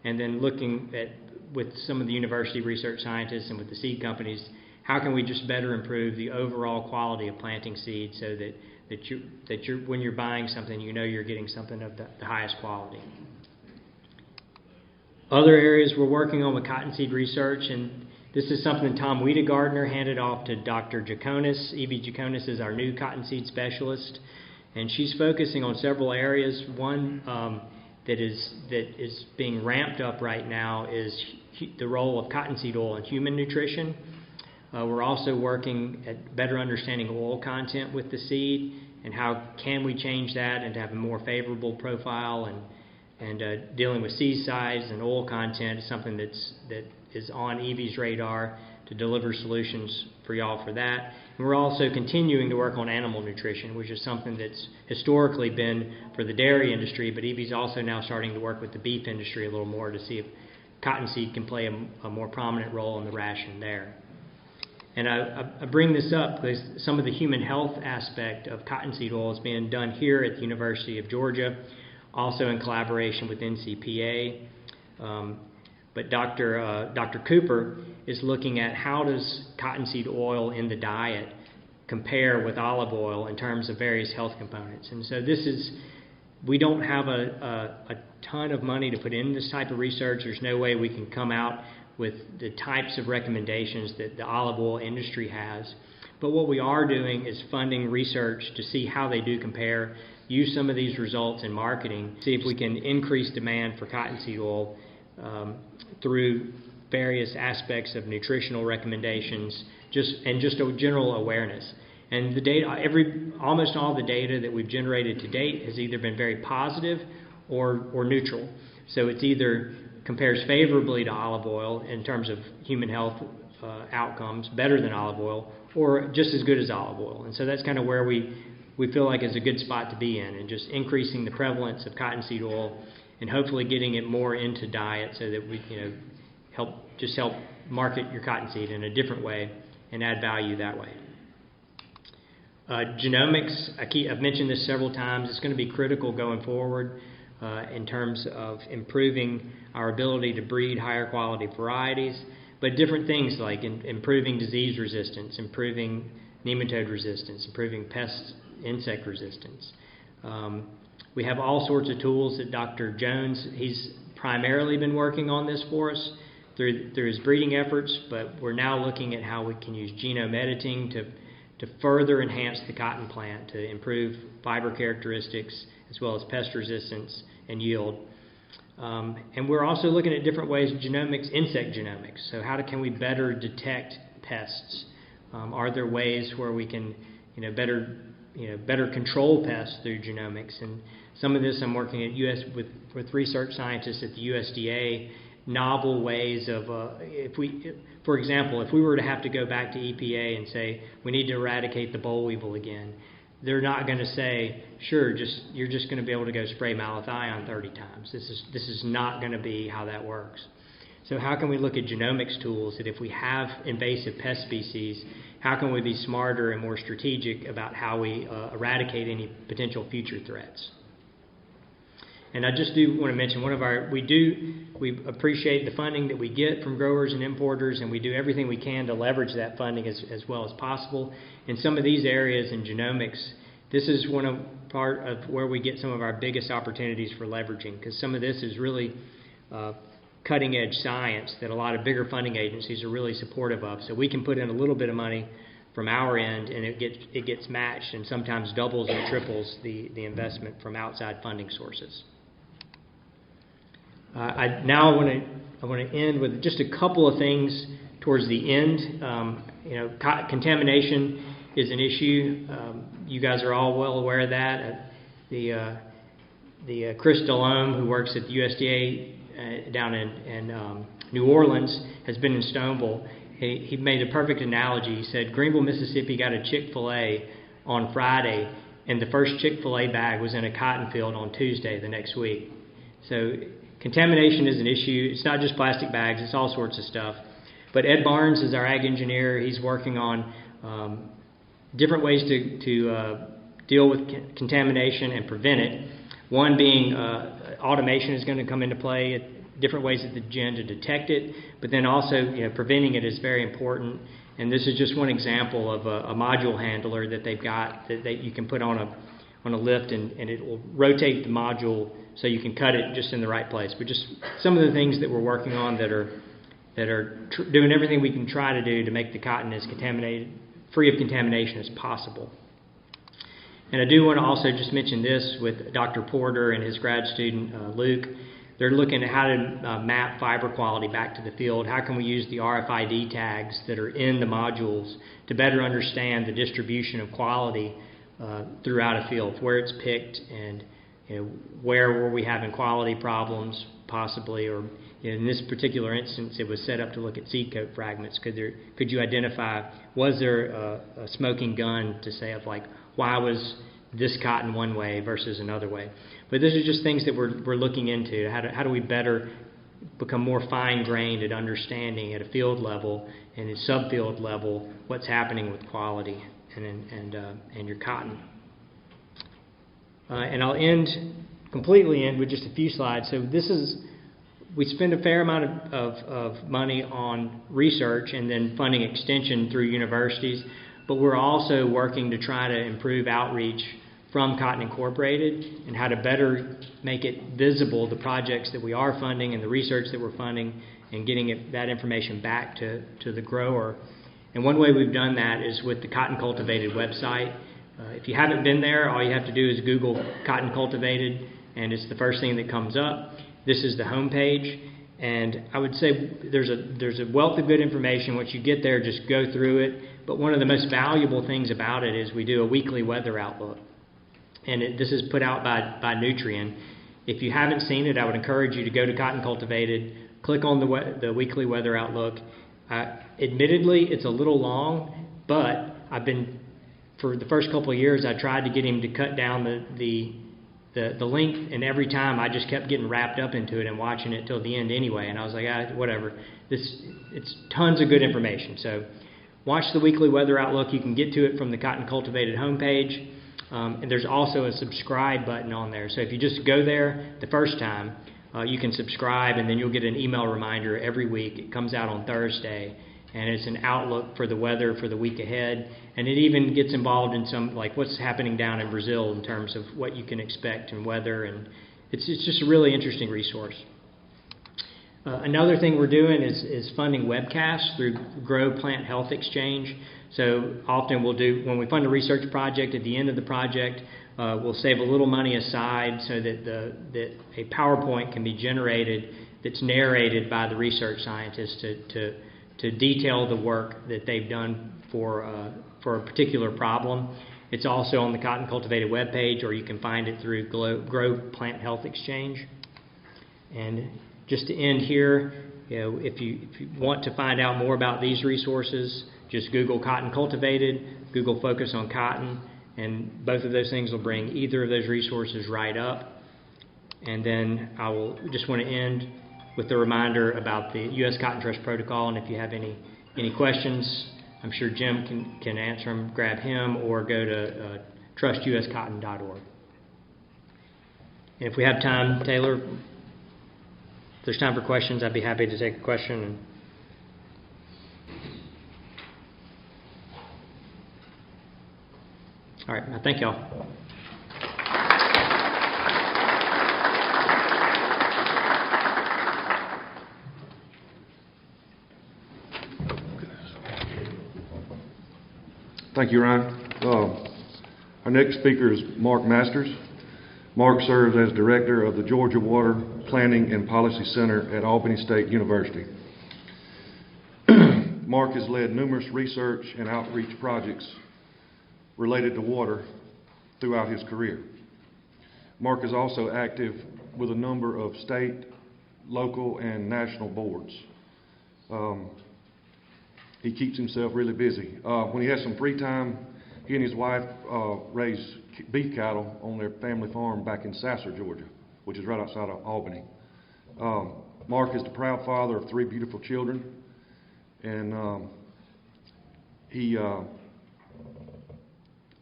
And then looking at, with some of the university research scientists and with the seed companies, how can we just better improve the overall quality of planting seed so that you're when you're buying something, you're getting something of the highest quality. Other areas we're working on with cottonseed research, and this is something Tom Wiedegardner handed off to Dr. Jaconis. Evie Jaconis is our new cottonseed specialist, and she's focusing on several areas. One that is being ramped up right now is the role of cottonseed oil in human nutrition. We're also working at better understanding oil content with the seed and how can we change that and to have a more favorable profile, and dealing with seed size and oil content is something that is on Evie's radar to deliver solutions for y'all for that. And we're also continuing to work on animal nutrition, which is something that's historically been for the dairy industry, but Evie's also now starting to work with the beef industry a little more to see if cottonseed can play a more prominent role in the ration there. And I bring this up because some of the human health aspect of cottonseed oil is being done here at the University of Georgia, also in collaboration with NCPA. But Dr. Cooper is looking at how does cottonseed oil in the diet compare with olive oil in terms of various health components. And so we don't have a ton of money to put in this type of research. There's no way we can come out with the types of recommendations that the olive oil industry has. But what we are doing is funding research to see how they do compare, use some of these results in marketing, see if we can increase demand for cottonseed oil through various aspects of nutritional recommendations, just a general awareness. And the data, almost all the data that we've generated to date has either been very positive or neutral. So it's either compares favorably to olive oil in terms of human health outcomes, better than olive oil, or just as good as olive oil. And so that's kind of where we feel like is a good spot to be in, and just increasing the prevalence of cottonseed oil and hopefully getting it more into diet so that we help market your cottonseed in a different way and add value that way. Genomics, I've mentioned this several times, it's going to be critical going forward in terms of improving our ability to breed higher quality varieties, but different things like improving disease resistance, improving nematode resistance, improving pest insect resistance. We have all sorts of tools that Dr. Jones, he's primarily been working on this for us through his breeding efforts, but we're now looking at how we can use genome editing to further enhance the cotton plant, to improve fiber characteristics as well as pest resistance and yield. And we're also looking at different ways of genomics, insect genomics. So how can we better detect pests? Are there ways where we can better control pests through genomics? And some of this I'm working at with research scientists at the USDA, novel ways of, for example, if we were to have to go back to EPA and say we need to eradicate the boll weevil again, they're not going to say, sure, you're just going to be able to go spray malathion 30 times. This is not going to be how that works. So how can we look at genomics tools that if we have invasive pest species, how can we be smarter and more strategic about how we eradicate any potential future threats? And I just do want to mention we appreciate the funding that we get from growers and importers, and we do everything we can to leverage that funding as well as possible. In some of these areas in genomics, this is part of where we get some of our biggest opportunities for leveraging, because some of this is really cutting edge science that a lot of bigger funding agencies are really supportive of. So we can put in a little bit of money from our end, and it gets matched and sometimes doubles and triples the investment from outside funding sources. I want to end with just a couple of things towards the end. Contamination is an issue. You guys are all well aware of that. The Chris Delhomme, who works at the USDA down in New Orleans, has been in Stoneville. He made a perfect analogy. He said Greenville, Mississippi got a Chick-fil-A on Friday, and the first Chick-fil-A bag was in a cotton field on Tuesday the next week. So contamination is an issue. It's not just plastic bags, it's all sorts of stuff. But Ed Barnes is our ag engineer. He's working on different ways to deal with contamination and prevent it. One being automation is going to come into play, different ways at the gen to detect it, but then also preventing it is very important. And this is just one example of a module handler that they've got that you can put on a lift, and it will rotate the module so you can cut it just in the right place. But just some of the things that we're working on that are doing everything we can try to do to make the cotton as free of contamination as possible. And I do want to also just mention this with Dr. Porter and his grad student Luke. They're looking at how to map fiber quality back to the field. How can we use the RFID tags that are in the modules to better understand the distribution of quality throughout a field, where it's picked, and where were we having quality problems possibly, or in this particular instance it was set up to look at seed coat fragments. Could you identify, was there a smoking gun to say of like, why was this cotton one way versus another way? But these are just things that we're looking into. How do we better become more fine-grained at understanding at a field level and at subfield level what's happening with quality and your cotton. And I'll completely end with just a few slides. So we spend a fair amount of money on research and then funding extension through universities, but we're also working to try to improve outreach from Cotton Incorporated and how to better make it visible, the projects that we are funding and the research that we're funding, and getting that information back to the grower. And one way we've done that is with the Cotton Cultivated website. If you haven't been there, all you have to do is Google Cotton Cultivated, and it's the first thing that comes up. This is the home page, and I would say there's a wealth of good information. Once you get there, just go through it. But one of the most valuable things about it is we do a weekly weather outlook. And this is put out by Nutrien. If you haven't seen it, I would encourage you to go to Cotton Cultivated, click on the weekly weather outlook. Admittedly, it's a little long, but for the first couple of years, I tried to get him to cut down the length, and every time I just kept getting wrapped up into it and watching it till the end anyway. And I was like, whatever. It's tons of good information. So watch the weekly weather outlook. You can get to it from the Cotton Cultivated homepage. And there's also a subscribe button on there. So if you just go there the first time, you can subscribe, and then you'll get an email reminder every week. It comes out on Thursday, and it's an outlook for the weather for the week ahead. And it even gets involved in some, like what's happening down in Brazil in terms of what you can expect in weather. And it's just a really interesting resource. Another thing we're doing is funding webcasts through Grow Plant Health Exchange. So often when we fund a research project, at the end of the project, we'll save a little money aside so that a PowerPoint can be generated that's narrated by the research scientists to detail the work that they've done for a particular problem. It's also on the Cotton Cultivated webpage, or you can find it through Grow Plant Health Exchange. And just to end here, if you want to find out more about these resources, just Google Cotton Cultivated, Google Focus on Cotton, and both of those things will bring either of those resources right up. And then I will just want to end with a reminder about the U.S. Cotton Trust Protocol, and if you have any questions, I'm sure Jim can answer them. Grab him or go to trustuscotton.org. And if we have time, Taylor, if there's time for questions, I'd be happy to take a question. All right, I thank y'all. Thank you, Ryan. Our next speaker is Mark Masters. Mark serves as Director of the Georgia Water Planning and Policy Center at Albany State University. Mark has led numerous research and outreach projects related to water throughout his career. Mark is also active with a number of state, local, and national boards. He keeps himself really busy. When he has some free time, he and his wife raise beef cattle on their family farm back in Sasser, Georgia, which is right outside of Albany. Mark is the proud father of 3 beautiful children, and he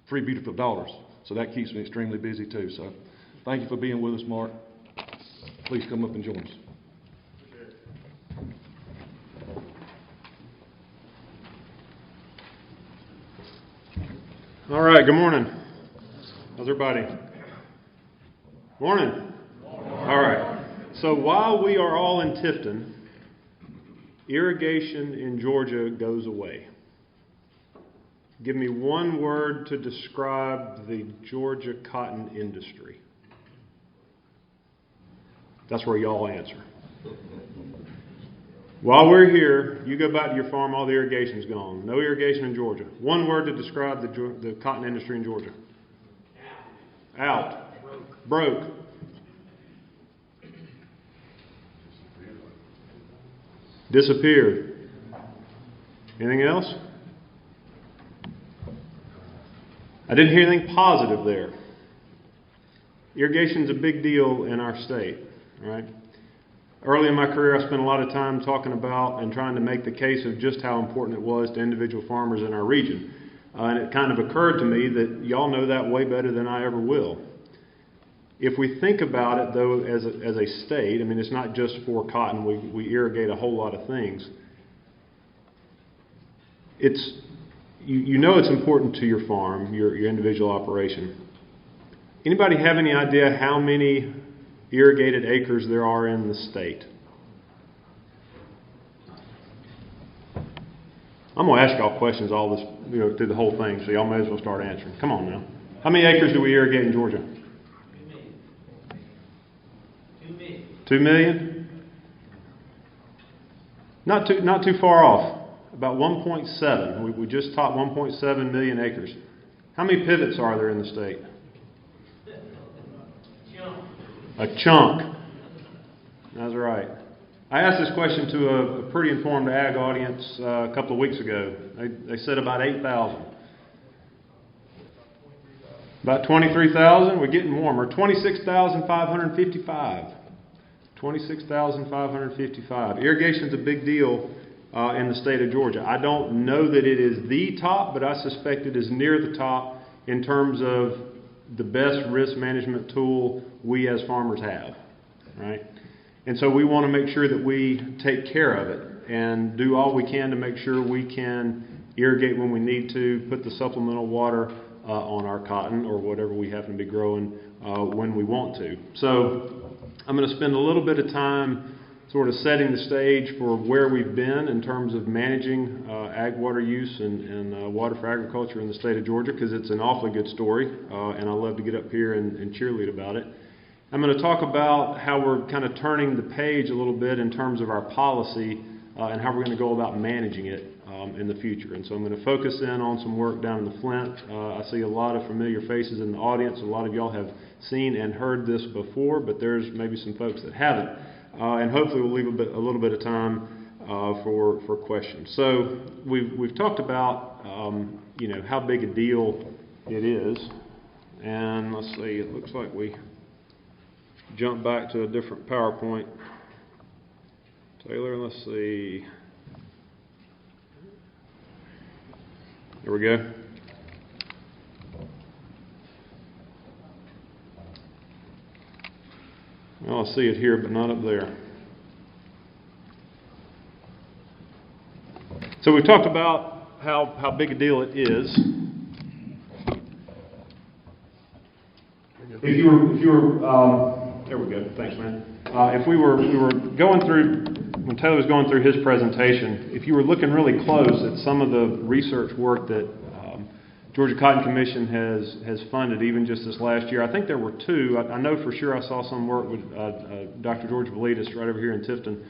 3 beautiful daughters. So that keeps me extremely busy too. So thank you for being with us, Mark. Please come up and join us. All right, good morning. How's everybody? Morning. All right. So while we are all in Tifton, irrigation in Georgia goes away. Give me one word to describe the Georgia cotton industry. That's where y'all answer. While we're here, you go back to your farm, all the irrigation's gone. No irrigation in Georgia. One word to describe the cotton industry in Georgia. Out. Broke. Disappeared. Anything else? I didn't hear anything positive there. Irrigation's a big deal in our state, right? Early in my career, I spent a lot of time talking about and trying to make the case of just how important it was to individual farmers in our region. And it kind of occurred to me that y'all know that way better than I ever will. If we think about it, though, as a state, I mean, it's not just for cotton. We irrigate a whole lot of things. You know it's important to your farm, your individual operation. Anybody have any idea how many irrigated acres there are in the state? I'm going to ask y'all questions all this, through the whole thing, so y'all may as well start answering. Come on now. How many acres do we irrigate in Georgia? 2 million? Not too far off. About 1.7. We just topped 1.7 million acres. How many pivots are there in the state? A chunk. That's right. I asked this question to a pretty informed ag audience a couple of weeks ago. They said about 8,000. About 23,000. We're getting warmer. 26,555. 26,555. Irrigation's a big deal in the state of Georgia. I don't know that it is the top, but I suspect it is near the top in terms of the best risk management tool we as farmers have, right? And so we want to make sure that we take care of it and do all we can to make sure we can irrigate when we need to, put the supplemental water on our cotton or whatever we happen to be growing when we want to. So I'm going to spend a little bit of time sort of setting the stage for where we've been in terms of managing ag water use and water for agriculture in the state of Georgia, because it's an awfully good story, and I love to get up here and cheerlead about it. I'm going to talk about how we're kind of turning the page a little bit in terms of our policy and how we're going to go about managing it in the future. And so I'm going to focus in on some work down in the Flint. I see a lot of familiar faces in the audience. A lot of y'all have seen and heard this before, but there's maybe some folks that haven't. And hopefully we'll leave a little bit of time for questions. So we've talked about how big a deal it is, and let's see. It looks like we jump back to a different PowerPoint. Taylor, let's see. There we go. Well, I see it here, but not up there. So we've talked about how big a deal it is. If you were there we go. Thanks, man. If we were going through, when Taylor was going through his presentation, if you were looking really close at some of the research work that Georgia Cotton Commission has funded, even just this last year. I think there were 2. I know for sure I saw some work with Dr. George Valitas right over here in Tifton.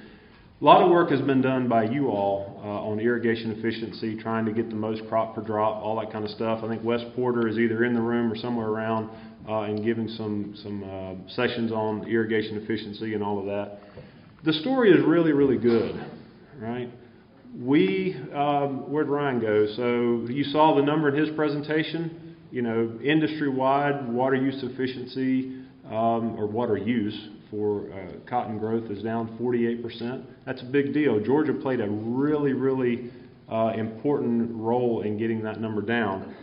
A lot of work has been done by you all on irrigation efficiency, trying to get the most crop per drop, all that kind of stuff. I think Wes Porter is either in the room or somewhere around and giving some sessions on irrigation efficiency and all of that. The story is really, really good, right? Where'd Ryan go? So you saw the number in his presentation, industry-wide water use efficiency, or water use for cotton growth is down 48%. That's a big deal. Georgia played a really important role in getting that number down.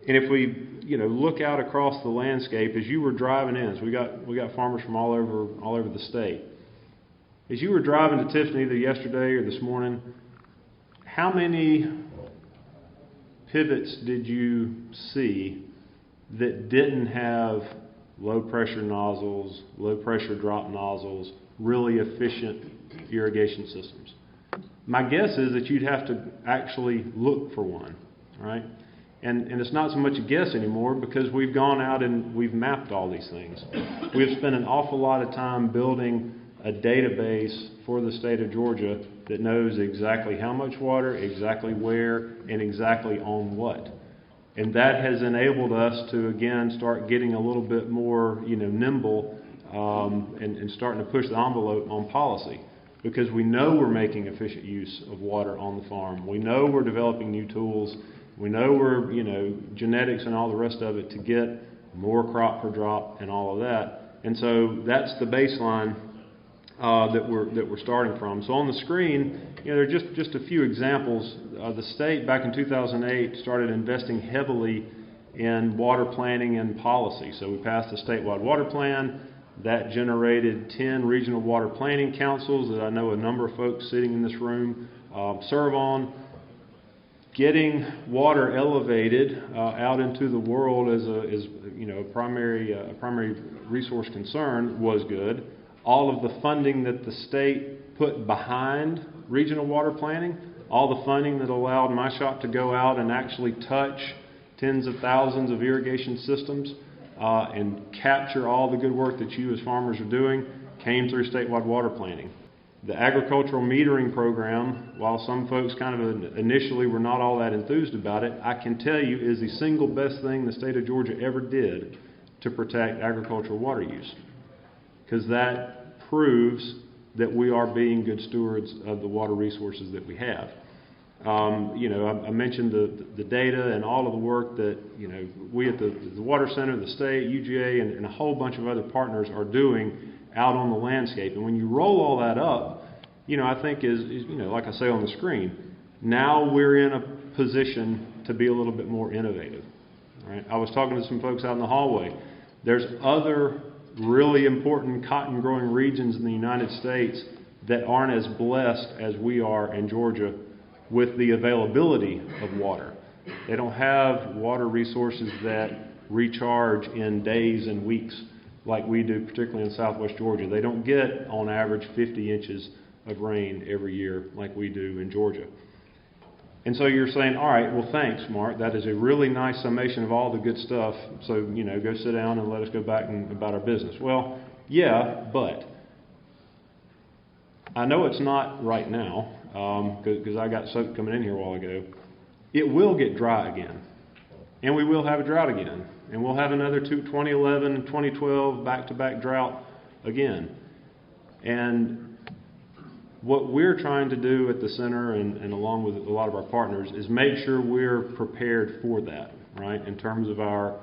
And if we look out across the landscape, as you were driving in, so we got farmers from all over the state. As you were driving to Tiffany either yesterday or this morning, how many pivots did you see that didn't have low pressure nozzles, low pressure drop nozzles, really efficient irrigation systems? My guess is that you'd have to actually look for one, right? And it's not so much a guess anymore because we've gone out and we've mapped all these things. We've spent an awful lot of time building a database for the state of Georgia that knows exactly how much water, exactly where, and exactly on what. And that has enabled us to, again, start getting a little bit more, nimble and starting to push the envelope on policy. Because we know we're making efficient use of water on the farm. We know we're developing new tools. We know we're, genetics and all the rest of it to get more crop per drop and all of that. And so that's the baseline that we're starting from. So on the screen, there are just a few examples. The state back in 2008 started investing heavily in water planning and policy. So we passed the statewide water plan. That generated 10 regional water planning councils that I know a number of folks sitting in this room serve on. Getting water elevated out into the world as a primary resource concern was good. All of the funding that the state put behind regional water planning, all the funding that allowed my shop to go out and actually touch tens of thousands of irrigation systems and capture all the good work that you as farmers are doing, came through statewide water planning. The agricultural metering program, while some folks kind of initially were not all that enthused about it, I can tell you is the single best thing the state of Georgia ever did to protect agricultural water use. Because that proves that we are being good stewards of the water resources that we have. I mentioned the data and all of the work that we at the Water Center, the state, UGA, and a whole bunch of other partners are doing out on the landscape. And when you roll all that up, I think is like I say on the screen, now we're in a position to be a little bit more innovative. Right? I was talking to some folks out in the hallway. There's other really important cotton growing regions in the United States that aren't as blessed as we are in Georgia with the availability of water. They don't have water resources that recharge in days and weeks like we do, particularly in southwest Georgia. They don't get, on average, 50 inches of rain every year like we do in Georgia. And so you're saying, all right, well, thanks, Mark. That is a really nice summation of all the good stuff. So, go sit down and let us go back and about our business. Well, yeah, but I know it's not right now because I got soaked coming in here a while ago. It will get dry again, and we will have a drought again, and we'll have another 2011 and 2012 back-to-back drought again. And what we're trying to do at the center and along with a lot of our partners is make sure we're prepared for that, right, in terms of our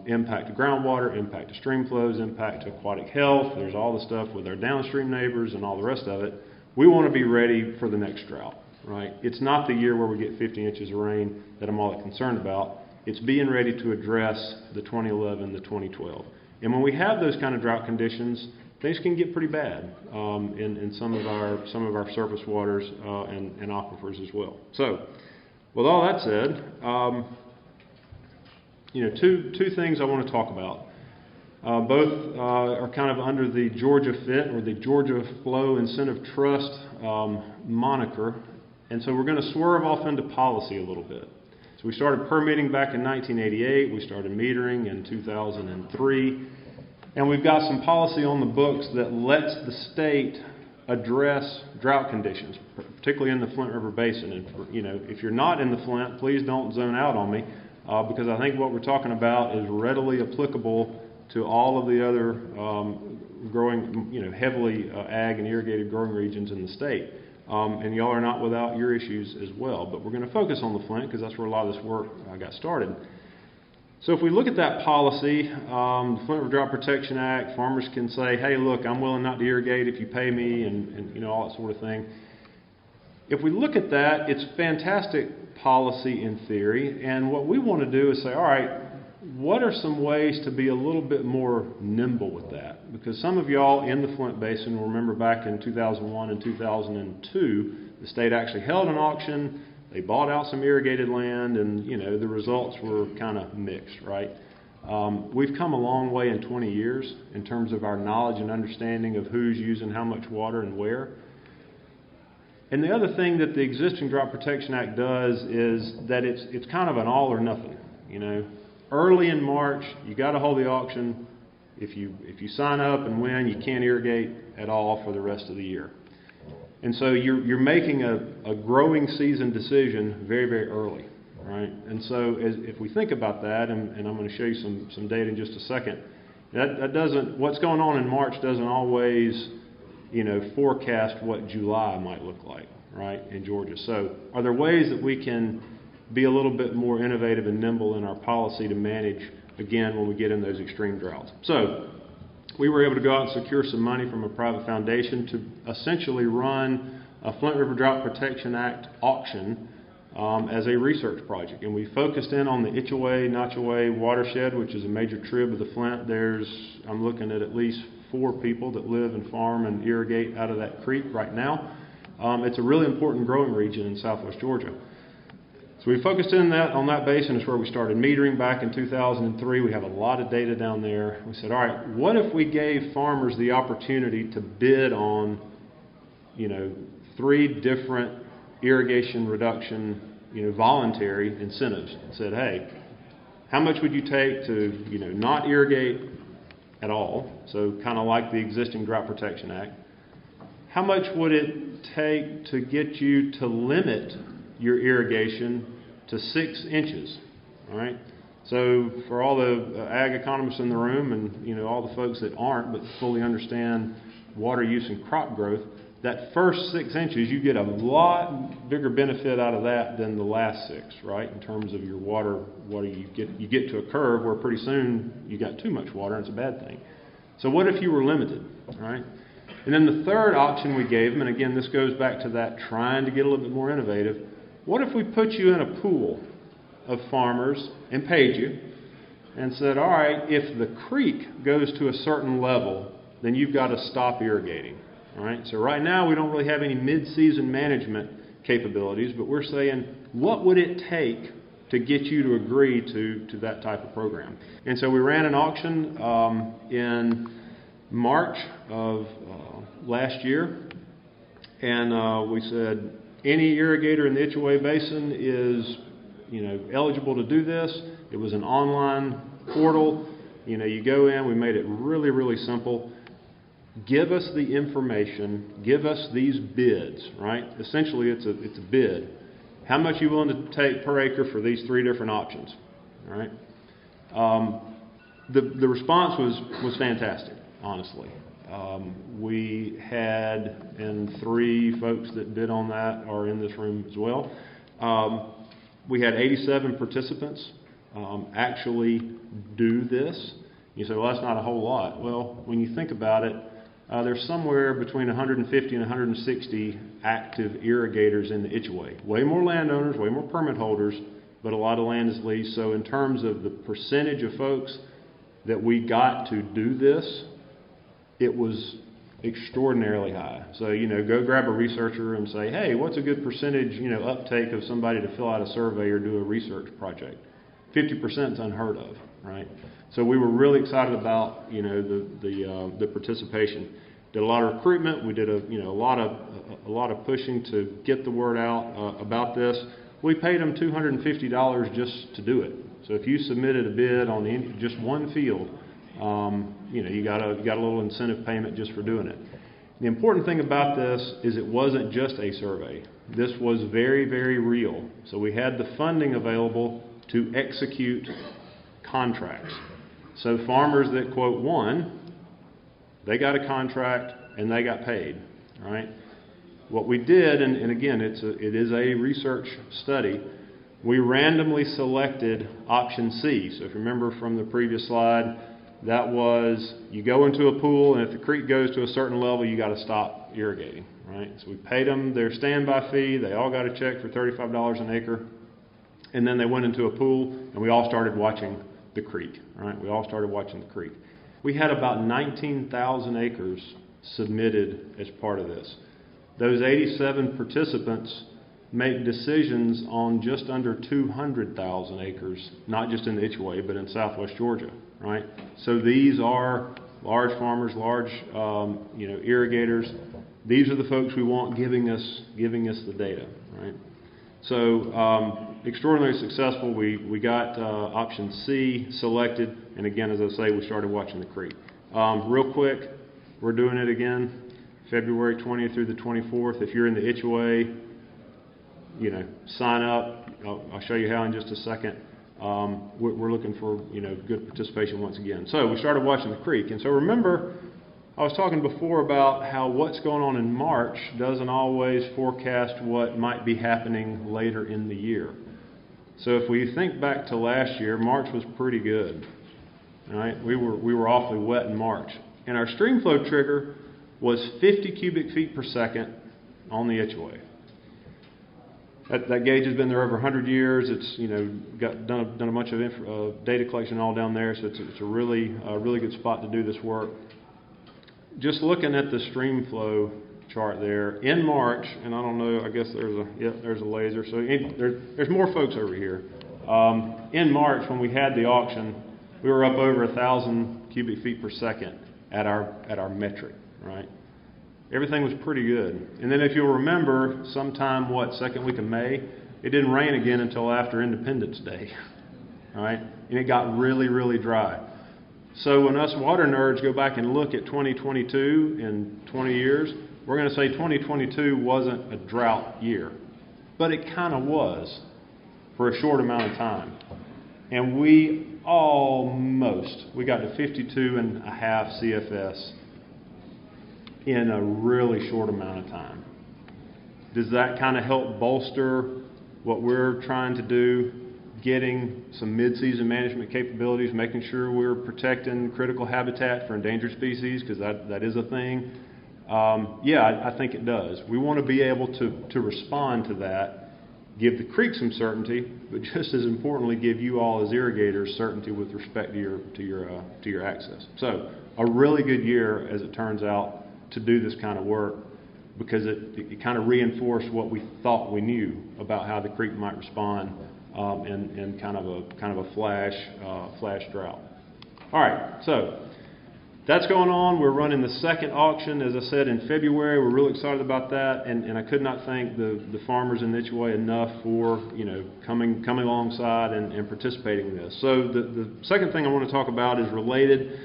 impact to groundwater, impact to stream flows, impact to aquatic health. There's all the stuff with our downstream neighbors and all the rest of it. We want to be ready for the next drought, right? It's not the year where we get 50 inches of rain that I'm all that concerned about. It's being ready to address the 2011, the 2012. And when we have those kind of drought conditions, things can get pretty bad in some of our surface waters and aquifers as well. So, with all that said, two things I want to talk about. Both are kind of under the Georgia FIT or the Georgia Flow Incentive Trust moniker, and so we're going to swerve off into policy a little bit. So we started permitting back in 1988. We started metering in 2003. And we've got some policy on the books that lets the state address drought conditions, particularly in the Flint River Basin. And if you're not in the Flint, please don't zone out on me, because I think what we're talking about is readily applicable to all of the other growing, heavily ag and irrigated growing regions in the state. And y'all are not without your issues as well. But we're going to focus on the Flint because that's where a lot of this work got started. So if we look at that policy, the Flint River Drought Protection Act, farmers can say, hey, look, I'm willing not to irrigate if you pay me, and you know, all that sort of thing. If we look at that, it's fantastic policy in theory, and what we want to do is say, all right, what are some ways to be a little bit more nimble with that? Because some of y'all in the Flint Basin will remember back in 2001 and 2002, the state actually held an auction. They bought out some irrigated land, and you know, the results were kind of mixed, right? We've come a long way in 20 years in terms of our knowledge and understanding of who's using how much water and where. And the other thing that the existing Drought Protection Act does is that it's kind of an all or nothing. You know, early in March, you got to hold the auction. If you sign up and win, you can't irrigate at all for the rest of the year. And so you're making a growing season decision very, very early, right? And so if we think about that, and I'm going to show you some data in just a second, that doesn't, what's going on in March doesn't always, you know, forecast what July might look like, right, in Georgia. So are there ways that we can be a little bit more innovative and nimble in our policy to manage, again, when we get in those extreme droughts? So we were able to go out and secure some money from a private foundation to essentially run a Flint River Drought Protection Act auction as a research project. And we focused in on the Itchaway-Notchaway watershed, which is a major trib of the Flint. I'm looking at least 4 people that live and farm and irrigate out of that creek right now. It's a really important growing region in southwest Georgia. So we focused in on that basin. Is where we started metering back in 2003. We have a lot of data down there. We said, all right, what if we gave farmers the opportunity to bid on, you know, 3 different irrigation reduction, you know, voluntary incentives? And said, hey, how much would you take to, you know, not irrigate at all? So kind of like the existing Drought Protection Act. How much would it take to get you to limit your irrigation to 6 inches, all right? So for all the ag economists in the room, and you know, all the folks that aren't but fully understand water use and crop growth, that first 6 inches, you get a lot bigger benefit out of that than the last 6, right? In terms of your water you get to a curve where pretty soon you got too much water and it's a bad thing. So what if you were limited, all right? And then the third option we gave them, and again, this goes back to that trying to get a little bit more innovative. What if we put you in a pool of farmers and paid you and said, all right, if the creek goes to a certain level, then you've got to stop irrigating, all right? So right now we don't really have any mid-season management capabilities, but we're saying, what would it take to get you to agree to that type of program? And so we ran an auction in March of last year, and we said, any irrigator in the Itchaway Basin is, you know, eligible to do this. It was an online portal. You know, you go in. We made it really, really simple. Give us the information. Give us these bids. Right? Essentially, it's a bid. How much are you willing to take per acre for these 3 different options? All right. The response was fantastic. Honestly. We had, and 3 folks that bid on that are in this room as well. We had 87 participants actually do this. You say, well, that's not a whole lot. Well, when you think about it, there's somewhere between 150 and 160 active irrigators in the Itchaway. Way more landowners, way more permit holders, but a lot of land is leased. So in terms of the percentage of folks that we got to do this, it was extraordinarily high. So, you know, go grab a researcher and say, hey, what's a good percentage, you know, uptake of somebody to fill out a survey or do a research project? 50% is unheard of, right? So we were really excited about, you know, the participation. Did a lot of recruitment. We did a lot of pushing to get the word out about this. We paid them $250 just to do it. So if you submitted a bid on just one field, you know, you got a little incentive payment just for doing it. The important thing about this is it wasn't just a survey. This was very, very real. So we had the funding available to execute contracts. So farmers that quote won, they got a contract and they got paid. All right. What we did, and again, it is a research study. We randomly selected option C. So if you remember from the previous slide, that was you go into a pool, and if the creek goes to a certain level, you got to stop irrigating, right? So we paid them their standby fee. They all got a check for $35 an acre. And then they went into a pool, and we all started watching the creek, right? We all started watching the creek. We had about 19,000 acres submitted as part of this. Those 87 participants make decisions on just under 200,000 acres, not just in the Itchway, but in southwest Georgia, right? So these are large farmers, large irrigators. These are the folks we want giving us the data, right? So extraordinarily successful. We got option C selected, and again, as I say, we started watching the creek. Real quick, we're doing it again, February 20th through the 24th. If you're in the Itchway, sign up. I'll show you how in just a second. We're looking for good participation once again. So we started watching the creek, and so remember, I was talking before about how what's going on in March doesn't always forecast what might be happening later in the year. So if we think back to last year, March was pretty good. Right? We were awfully wet in March, and our stream flow trigger was 50 cubic feet per second on the Itchway. That gauge has been there over 100 years. It's done a bunch of data collection all down there, so it's a really good spot to do this work. Just looking at the stream flow chart there in March, and I don't know, I guess there's a laser. So there's more folks over here. In March, when we had the auction, we were up over 1,000 cubic feet per second at our metric, right? Everything was pretty good. And then if you'll remember, sometime, second week of May, it didn't rain again until after Independence Day, right? And it got really, really dry. So when us water nerds go back and look at 2022 in 20 years, we're going to say 2022 wasn't a drought year. But it kind of was for a short amount of time. And we got to 52.5 CFS in a really short amount of time. Does that kind of help bolster what we're trying to do, getting some mid-season management capabilities, making sure we're protecting critical habitat for endangered species, because that is a thing? I think it does. We want to be able to respond to that, give the creek some certainty, but just as importantly, give you all as irrigators certainty with respect to your access. So a really good year, as it turns out, to do this kind of work, because it kind of reinforced what we thought we knew about how the creek might respond in kind of a flash drought. All right, so that's going on. We're running the second auction, as I said, in February. We're really excited about that, and I could not thank the farmers in Itchway enough for coming alongside and participating in this. So the second thing I want to talk about is related.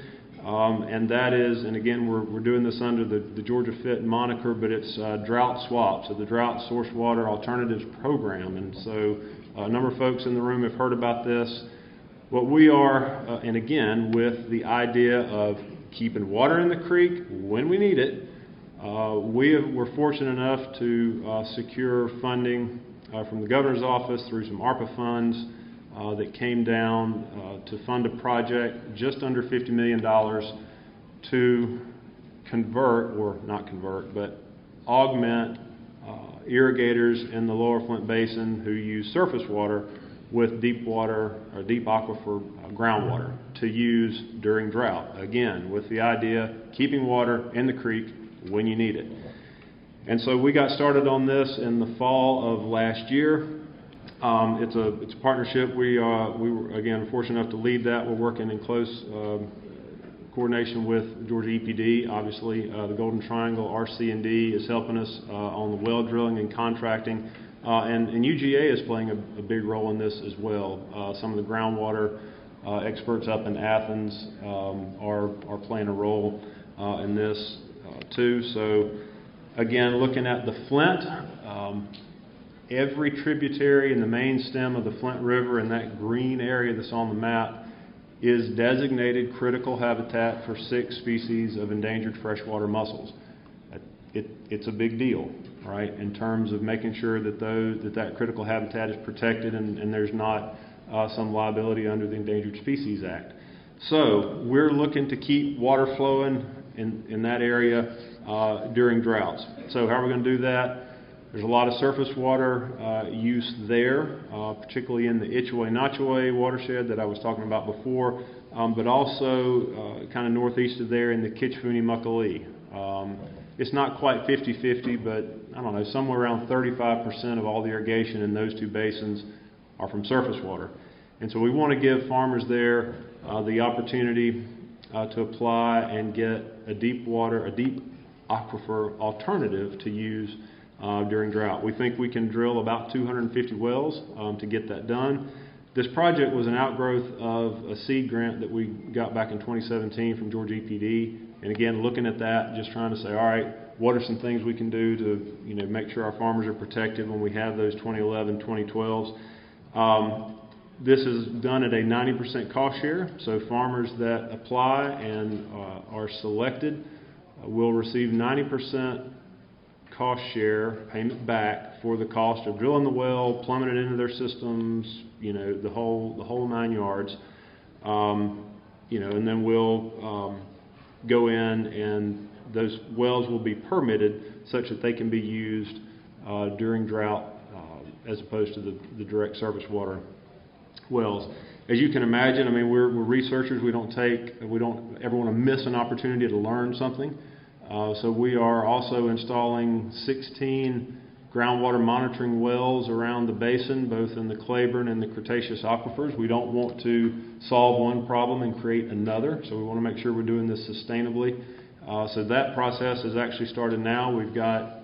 And that is, and again, we're doing this under the Georgia Fit moniker, but it's Drought Swap, so the Drought Source Water Alternatives Program. And so a number of folks in the room have heard about this. What we are, and again, with the idea of keeping water in the creek when we need it, we're fortunate enough to secure funding from the governor's office through some ARPA funds that came down to fund a project just under $50 million to convert, or not convert, but augment irrigators in the lower Flint Basin who use surface water with deep water or deep aquifer groundwater to use during drought. Again, with the idea keeping water in the creek when you need it. And so we got started on this in the fall of last year. It's a partnership. We were, again, fortunate enough to lead that. We're working in close coordination with Georgia EPD. Obviously, the Golden Triangle, RC&D is helping us on the well drilling and contracting. And UGA is playing a big role in this as well. Some of the groundwater experts up in Athens are playing a role in this too. So again, looking at the Flint, every tributary in the main stem of the Flint River in that green area that's on the map is designated critical habitat for 6 species of endangered freshwater mussels. it's a big deal, right, in terms of making sure that that critical habitat is protected and there's not some liability under the Endangered Species Act. So we're looking to keep water flowing in that area during droughts. So how are we going to do that? There's a lot of surface water use there, particularly in the Itchaway-Notchaway watershed that I was talking about before, but also kind of northeast of there in the Kitchfooney-Muckalee. It's not quite 50-50, but I don't know, somewhere around 35% of all the irrigation in those two basins are from surface water. And so we want to give farmers there the opportunity to apply and get a deep aquifer alternative to use during drought. We think we can drill about 250 wells to get that done. This project was an outgrowth of a seed grant that we got back in 2017 from Georgia EPD. And again, looking at that, just trying to say, all right, what are some things we can do to make sure our farmers are protected when we have those 2011, 2012s. This is done at a 90% cost share, so farmers that apply and are selected will receive 90% cost share payment back for the cost of drilling the well, plumbing it into their systems, the whole 9 yards. And then we'll go in and those wells will be permitted such that they can be used during drought as opposed to the direct surface water wells. As you can imagine, I mean, we're researchers. We don't ever want to miss an opportunity to learn something. So we are also installing 16 groundwater monitoring wells around the basin, both in the Claiborne and the Cretaceous aquifers. We don't want to solve one problem and create another, so we want to make sure we're doing this sustainably. So that process has actually started now. We've got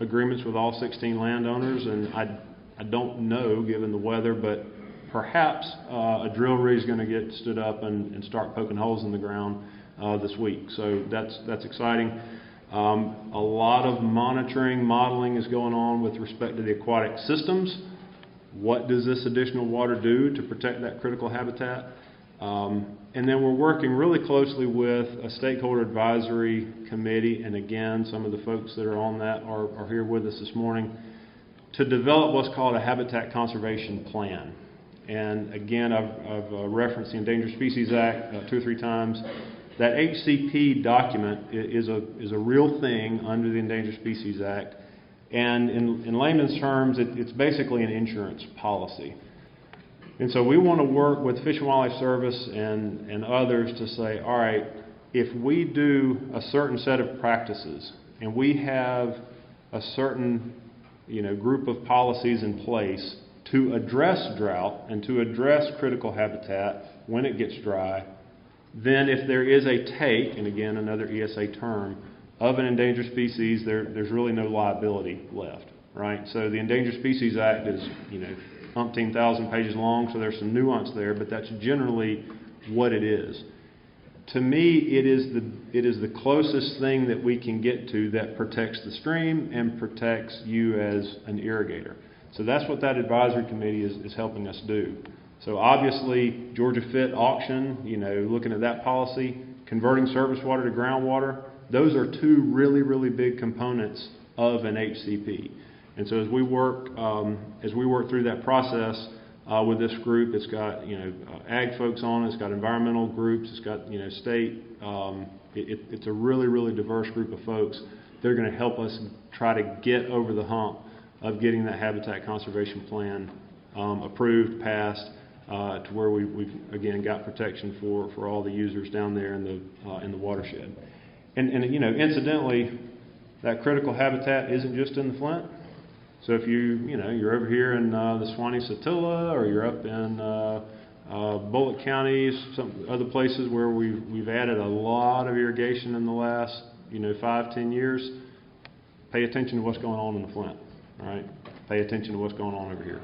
agreements with all 16 landowners, and I don't know, given the weather, but perhaps a drill rig is going to get stood up and start poking holes in the ground this week. So that's exciting. A lot of modeling is going on with respect to the aquatic systems. What does this additional water do to protect that critical habitat? And then we're working really closely with a stakeholder advisory committee, and again, some of the folks that are on that are here with us this morning, to develop what's called a habitat conservation plan. And again, I've referenced the Endangered Species Act 2 or 3 times. That HCP document is a real thing under the Endangered Species Act, and in layman's terms, it's basically an insurance policy. And so we want to work with Fish and Wildlife Service and others to say, all right, if we do a certain set of practices and we have a certain group of policies in place to address drought and to address critical habitat when it gets dry, then if there is a take, and again another ESA term, of an endangered species, there's really no liability left, right? So the Endangered Species Act is, umpteen thousand pages long, so there's some nuance there, but that's generally what it is. To me, it is the closest thing that we can get to that protects the stream and protects you as an irrigator. So that's what that advisory committee is helping us do. So obviously, Georgia Fit auction, looking at that policy, converting surface water to groundwater, those are 2 really, really big components of an HCP. And so as we work through that process with this group, it's got ag folks on it, it's got environmental groups, it's got state. It's a really, really diverse group of folks. They're going to help us try to get over the hump of getting that habitat conservation plan approved, passed, to where we've again got protection for all the users down there in the watershed. And incidentally, that critical habitat isn't just in the Flint. So if you're over here in the Swanee-Satilla, or you're up in Bullitt counties, some other places where we've added a lot of irrigation in the last 5-10 years, pay attention to what's going on in the Flint. All right, pay attention to what's going on over here.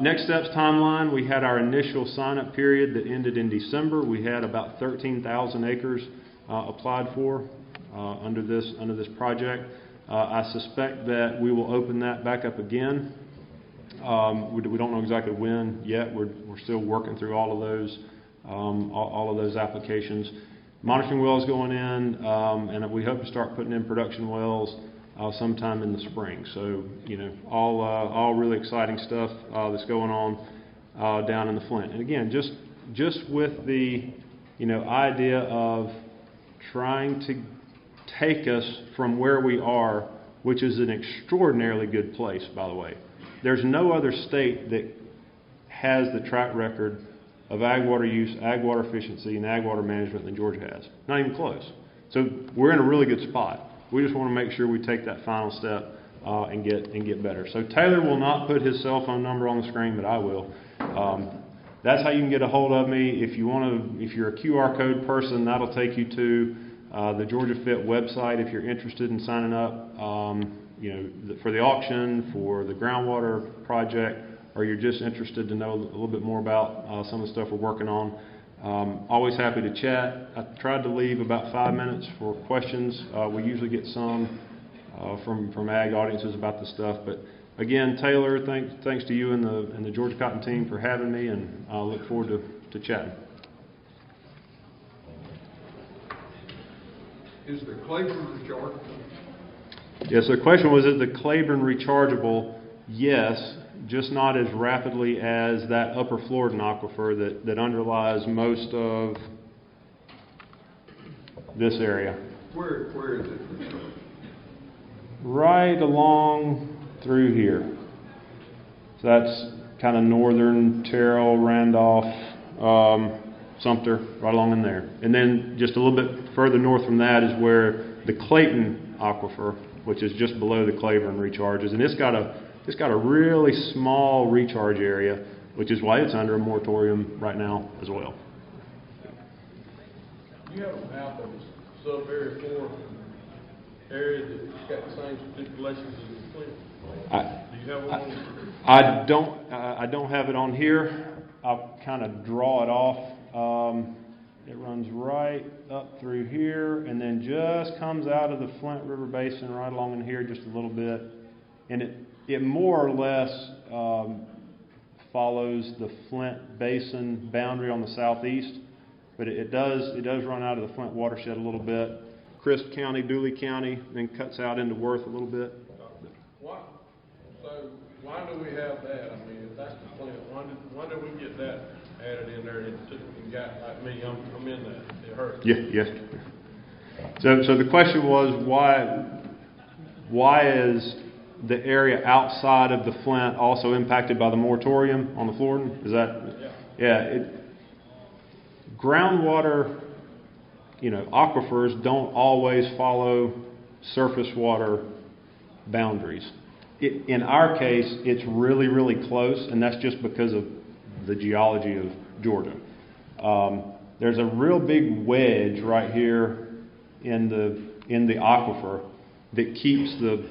Next steps timeline, we had our initial sign-up period that ended in December. We had about 13,000 acres applied for under this project. I suspect that we will open that back up again. We don't know exactly when yet. We're still working through all of those applications. monitoring wells going in, and we hope to start putting in production wells sometime in the spring. So, all really exciting stuff that's going on down in the Flint. And again, just with the, idea of trying to take us from where we are, which is an extraordinarily good place, by the way. There's no other state that has the track record of ag water use, ag water efficiency, and ag water management than Georgia has. Not even close. So we're in a really good spot. We just want to make sure we take that final step and get better. So Taylor will not put his cell phone number on the screen, but I will. That's how you can get a hold of me. If you're a QR code person, that'll take you to the Georgia Fit website if you're interested in signing up, for the auction, for the groundwater project, or you're just interested to know a little bit more about some of the stuff we're working on. Always happy to chat. I tried to leave about 5 minutes for questions. We usually get some from ag audiences about this stuff. But again, Taylor, thanks to you and the Georgia Cotton team for having me, and I look forward to chatting. Is the Claiborne rechargeable? Yes, the question was, is the Claiborne rechargeable? Yes, just not as rapidly as that upper Floridan aquifer that underlies most of this area. Where is it rechargeable? Right along through here. So that's kind of northern Terrell, Randolph, Sumter, right along in there. And then just a little bit further north from that is where the Clayton aquifer, which is just below the Claiborne, recharges. And it's got a really small recharge area, which is why it's under a moratorium right now as well. You have a map of sub-area 4 area that's got the same stipulations as the Flint? Do you have one on? I don't have it on here. I'll kind of draw it off. It runs right up through here and then just comes out of the Flint River Basin right along in here just a little bit. And it more or less follows the Flint Basin boundary on the southeast, but it does run out of the Flint watershed a little bit. Crisp County, Dooley County, then cuts out into Worth a little bit. Why do we have that? I mean, if that's the Flint, why did we get that added in there? It took a guy like me, I'm in that. It hurts. Yes. So the question was, why is the area outside of the Flint also impacted by the moratorium on the Floridan? Is that? Yeah. Groundwater, aquifers don't always follow surface water boundaries. In our case, it's really, really close, and that's just because of the geology of Georgia. There's a real big wedge right here in the aquifer that keeps the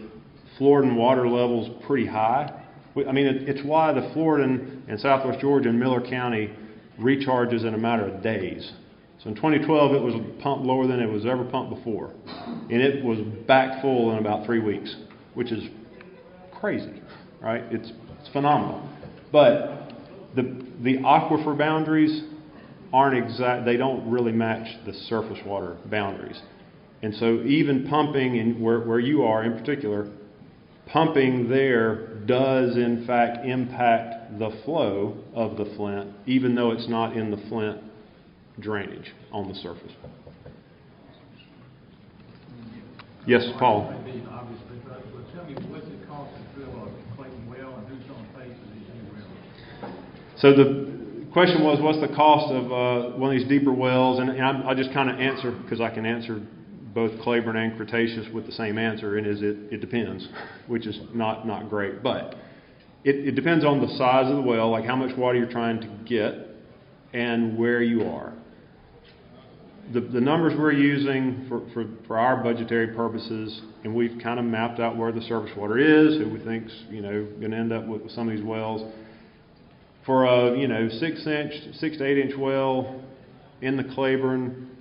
Floridan water levels pretty high. I mean, it's why the Floridan and Southwest Georgia and Miller County recharges in a matter of days. So in 2012, it was pumped lower than it was ever pumped before, and it was back full in about 3 weeks, which is crazy, right? It's phenomenal. But the aquifer boundaries aren't exact. They don't really match the surface water boundaries. And so even pumping, and where you are in particular, pumping there does in fact impact the flow of the Flint, even though it's not in the Flint drainage on the surface. Yes, Paul. Tell me, what's it cost to drill a Clayton well, and who's going to pay for these new wells? So the question was, what's the cost of one of these deeper wells? And I'll just kind of answer, because I can answer both Claiborne and Cretaceous with the same answer, and it depends, which is not great. But it depends on the size of the well, like how much water you're trying to get and where you are. The numbers we're using for our budgetary purposes, and we've kind of mapped out where the surface water is, who we think's going to end up with some of these wells. For a 6 to 8 inch well in the Claiborne,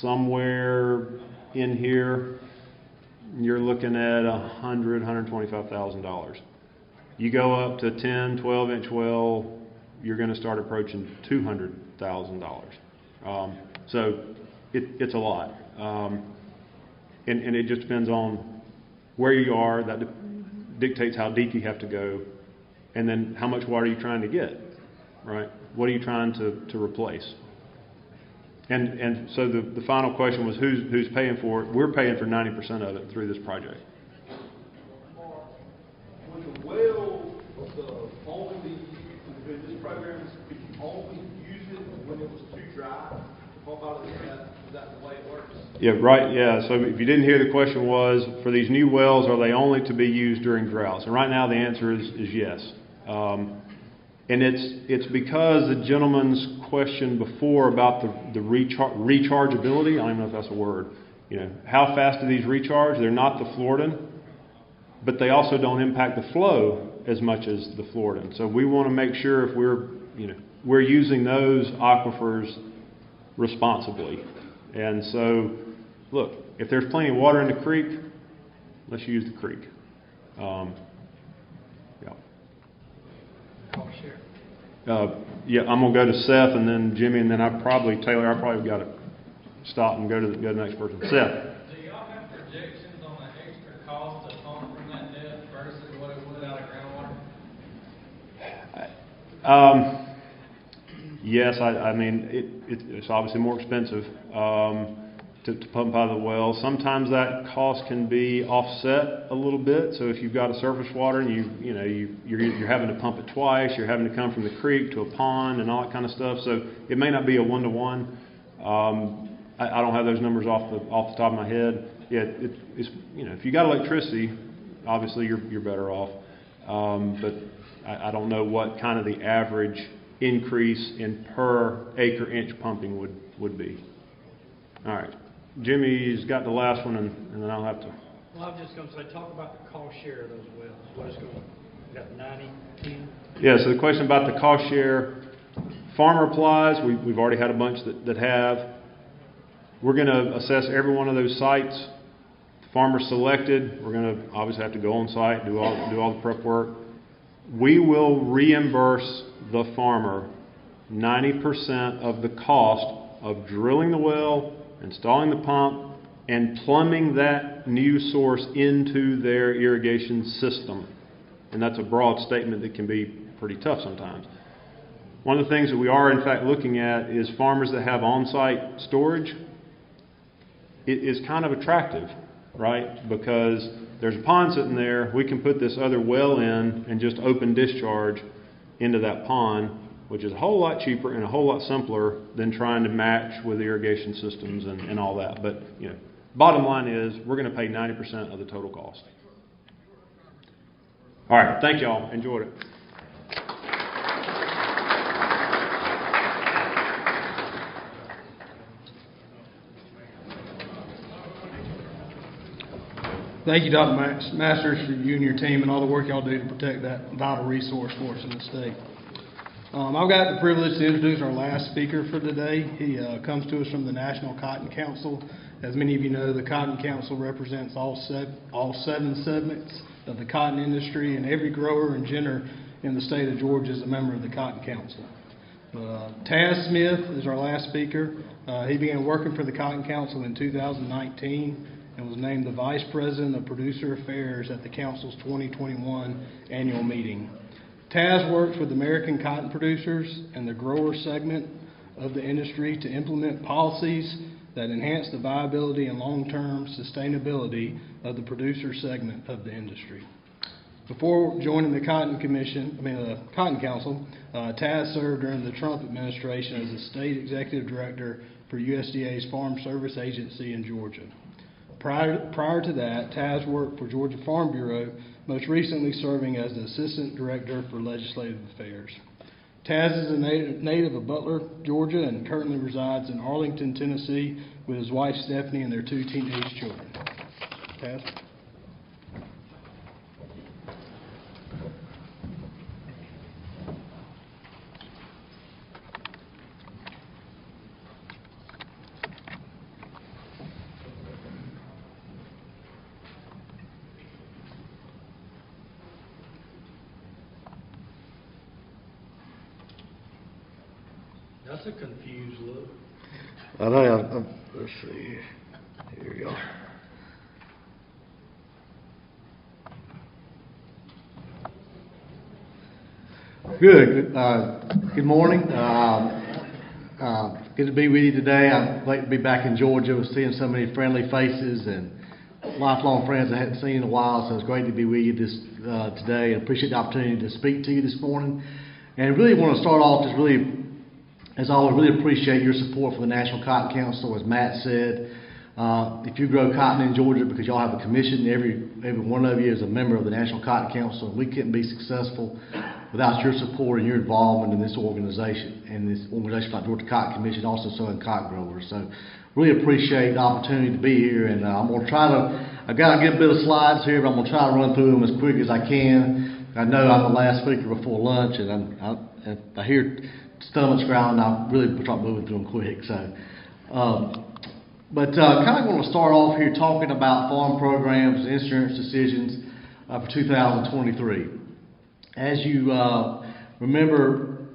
somewhere in here, you're looking at $125,000. You go up to 10, 12 inch well, you're going to start approaching $200,000. So it's a lot. And it just depends on where you are. That dictates how deep you have to go, and then how much water you're trying to get, right? What are you trying to replace? And so the final question was who's paying for it? We're paying for 90% of it through this project. Would the well only be in this program? Could you only use it when it was too dry to pump out of the gas? Is that the way it works? Yeah, right. Yeah. So if you didn't hear, the question was, for these new wells, are they only to be used during droughts? And right now the answer is yes. And it's because the gentleman's question before about the rechargeability, I don't even know if that's a word. How fast do these recharge? They're not the Floridan, but they also don't impact the flow as much as the Floridan. So we want to make sure if we're using those aquifers responsibly. And so, look, if there's plenty of water in the creek, let's use the creek. Yeah, I'm gonna go to Seth and then Jimmy, and then Taylor. I probably got to stop and go to the next person. Seth. Do y'all have projections on the extra cost to pump from that depth versus what it would out of groundwater? Yes, I mean it's obviously more expensive to pump out of the well. Sometimes that cost can be offset a little bit. So if you've got a surface water and you're having to pump it twice, you're having to come from the creek to a pond and all that kind of stuff. So it may not be a 1-to-1. I don't have those numbers off the top of my head. Yeah, it's if you got electricity, obviously you're better off. But I don't know what kind of the average increase in per acre inch pumping would be. All right. Jimmy's got the last one, and then I'll have to. Well, I'm just going to say, talk about the cost share of those wells. What is going? You got 90, 10. Yeah. So the question about the cost share, farmer applies. We've already had a bunch that have. We're going to assess every one of those sites. Farmer selected. We're going to obviously have to go on site, do all the prep work. We will reimburse the farmer 90% of the cost of drilling the well, installing the pump, and plumbing that new source into their irrigation system. And that's a broad statement that can be pretty tough sometimes. One of the things that we are in fact looking at is farmers that have on-site storage. It is kind of attractive, right? Because there's a pond sitting there, we can put this other well in and just open discharge into that pond, which is a whole lot cheaper and a whole lot simpler than trying to match with irrigation systems and all that. But, bottom line is we're going to pay 90% of the total cost. All right. Thank y'all. Enjoyed it. Thank you, Dr. Masters, for you and your team and all the work y'all do to protect that vital resource for us in the state. I've got the privilege to introduce our last speaker for today. He comes to us from the National Cotton Council. As many of you know, the Cotton Council represents all seven segments of the cotton industry, and every grower and ginner in the state of Georgia is a member of the Cotton Council. Taz Smith is our last speaker. He began working for the Cotton Council in 2019 and was named the Vice President of Producer Affairs at the Council's 2021 annual meeting. Taz works with American cotton producers and the grower segment of the industry to implement policies that enhance the viability and long-term sustainability of the producer segment of the industry. Before joining the Cotton Council, Taz served during the Trump administration as the State Executive Director for USDA's Farm Service Agency in Georgia. Prior to that, Taz worked for Georgia Farm Bureau, most recently serving as the Assistant Director for Legislative Affairs. Taz is a native of Butler, Georgia, and currently resides in Arlington, Tennessee, with his wife Stephanie and their 2 teenage children. Taz? That's a confused look. I know, let's see, here we go. Good morning. Good to be with you today. I'm glad to be back in Georgia, seeing so many friendly faces and lifelong friends I hadn't seen in a while, so it's great to be with you today. I appreciate the opportunity to speak to you this morning. And really want to start off just really, as always, really appreciate your support for the National Cotton Council. As Matt said, if you grow cotton in Georgia, because y'all have a commission, every one of you is a member of the National Cotton Council, and we couldn't be successful without your support and your involvement in this organization, and this organization like Georgia Cotton Commission, also Southern Cotton Growers. So really appreciate the opportunity to be here, and I'm going to try to, I've got a good bit of slides here, but I'm going to try to run through them as quick as I can. I know I'm the last speaker before lunch, and if I hear stomachs growling, I really start moving through them quick. So, kind of going to start off here talking about farm programs and insurance decisions for 2023. As you remember,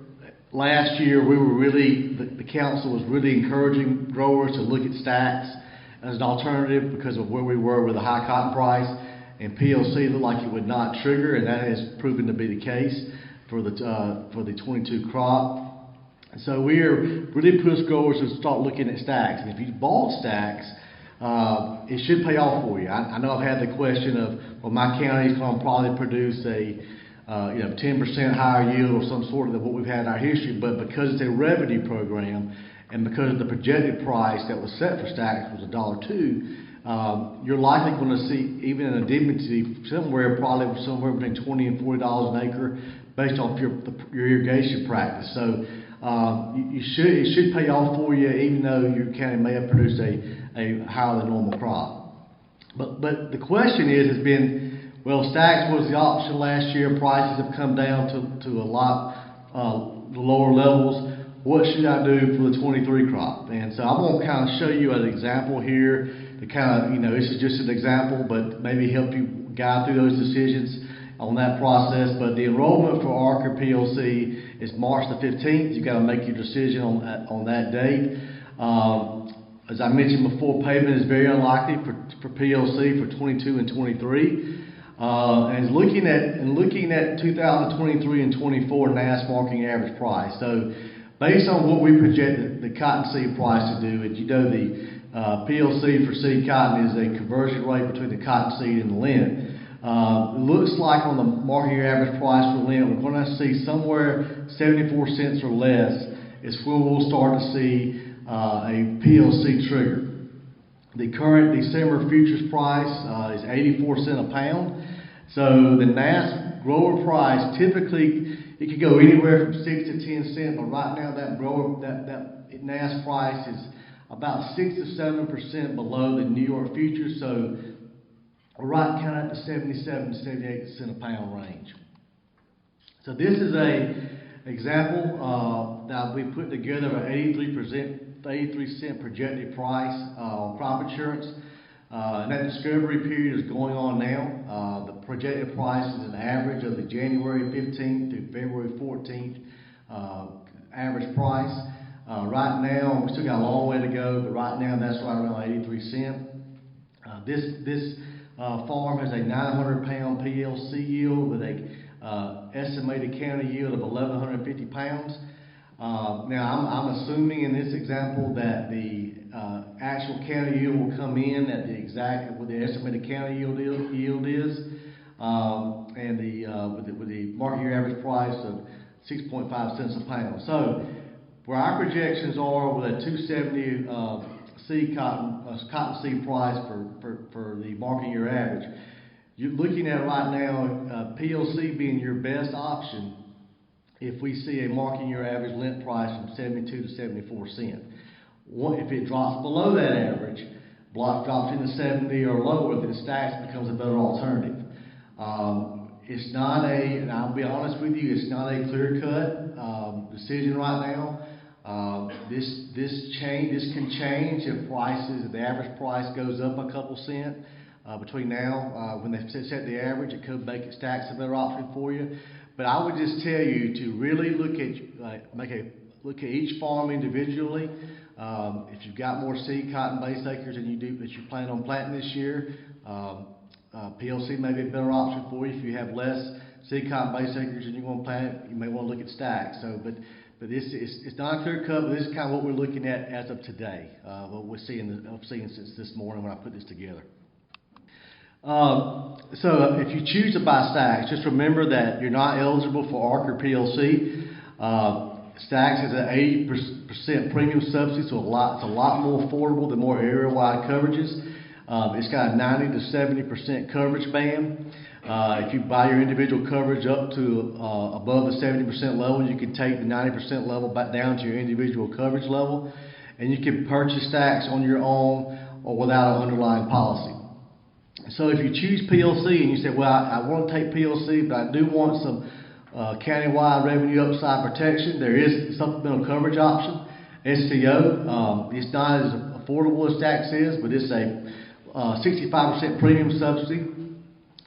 last year we were really, the council was really encouraging growers to look at stacks as an alternative because of where we were with a high cotton price, and PLC looked like it would not trigger, and that has proven to be the case for the 22 crop. So we're really push growers to start looking at stacks, and if you bought stacks, it should pay off for you. I know I've had the question of, well, my county's going to probably produce a 10% higher yield or some sort of what we've had in our history, but because it's a revenue program and because the projected price that was set for stacks was $1.02, you're likely going to see, even in a dignity, probably somewhere between $20 and $40 an acre based off your irrigation practice. So it should pay off for you, even though your county may have produced a higher than normal crop. But the question has been, well, stacks was the option last year. Prices have come down to a lot lower levels. What should I do for the 23 crop? And so I'm going to kind of show you an example here to kind of, this is just an example, but maybe help you guide through those decisions on that process. But the enrollment for ARC or PLC is March the 15th. You've got to make your decision on that date. As I mentioned before, payment is very unlikely for PLC for 22 and 23. And looking at 2023 and 24 NASS marking average price. So based on what we project the cottonseed price to do, and the PLC for seed cotton is a conversion rate between the cottonseed and the lint. It looks like on the marking average price for lint, we're going to see somewhere 74 cents or less is where we'll start to see a PLC trigger. The current December futures price is 84 cents a pound. So the NASS grower price, typically it could go anywhere from 6 to 10 cents, but right now that NASS price is about 6 to 7% below the New York futures. So we're right kind of at the 77 to 78 cent a pound range. So this is a example that we put together an 83 cent projected price on crop insurance. And that discovery period is going on now. The projected price is an average of the January 15th through February 14th average price. Right now, we still got a long way to go, but right now that's right around 83 cents. This farm has a 900 pound PLC yield with a estimated county yield of 1,150 pounds. Now I'm assuming in this example that the actual county yield will come in at what the estimated county yield is, and with the market year average price of 6.5 cents a pound. So where our projections are with a 270 cotton seed price for the market year average, you're looking at right now PLC being your best option if we see a market year average lint price from 72 to 74 cents. If it drops below that average, drops into 70 or lower, then stacks becomes a better alternative. It's not and I'll be honest with you, it's not a clear-cut decision right now. This can change if the average price goes up a couple cents between now when they set the average. It could make stacks a better option for you. But I would just tell you to really look at each farm individually. If you've got more seed cotton base acres than you plan on planting this year, PLC may be a better option for you. If you have less seed cotton base acres than you want to plant, you may want to look at stacks. But this is, it's not a clear cut, but this is kind of what we're looking at as of today, what we're seeing, I've seen since this morning when I put this together. So if you choose to buy stacks, just remember that you're not eligible for ARC or PLC. Stacks has an 80% premium subsidy, so it's a lot more affordable than more area-wide coverages. It's got a 90 to 70% coverage band. If you buy your individual coverage up to above the 70% level, you can take the 90% level back down to your individual coverage level, and you can purchase stacks on your own or without an underlying policy. So if you choose PLC and you say, well, I want to take PLC, but I do want some countywide revenue upside protection, there is a supplemental coverage option, SCO. It's not as affordable as stacks is, but it's a 65% premium subsidy.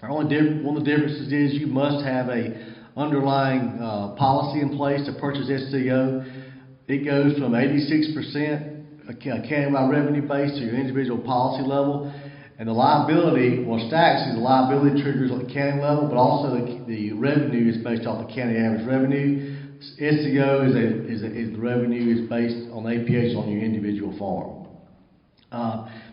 One of the differences is you must have a underlying policy in place to purchase SCO. It goes from 86% countywide revenue base to your individual policy level. And the liability, well, stacks is the liability triggers at the county level, but also the revenue is based off the county average revenue. SCO is the revenue is based on APH on your individual farm.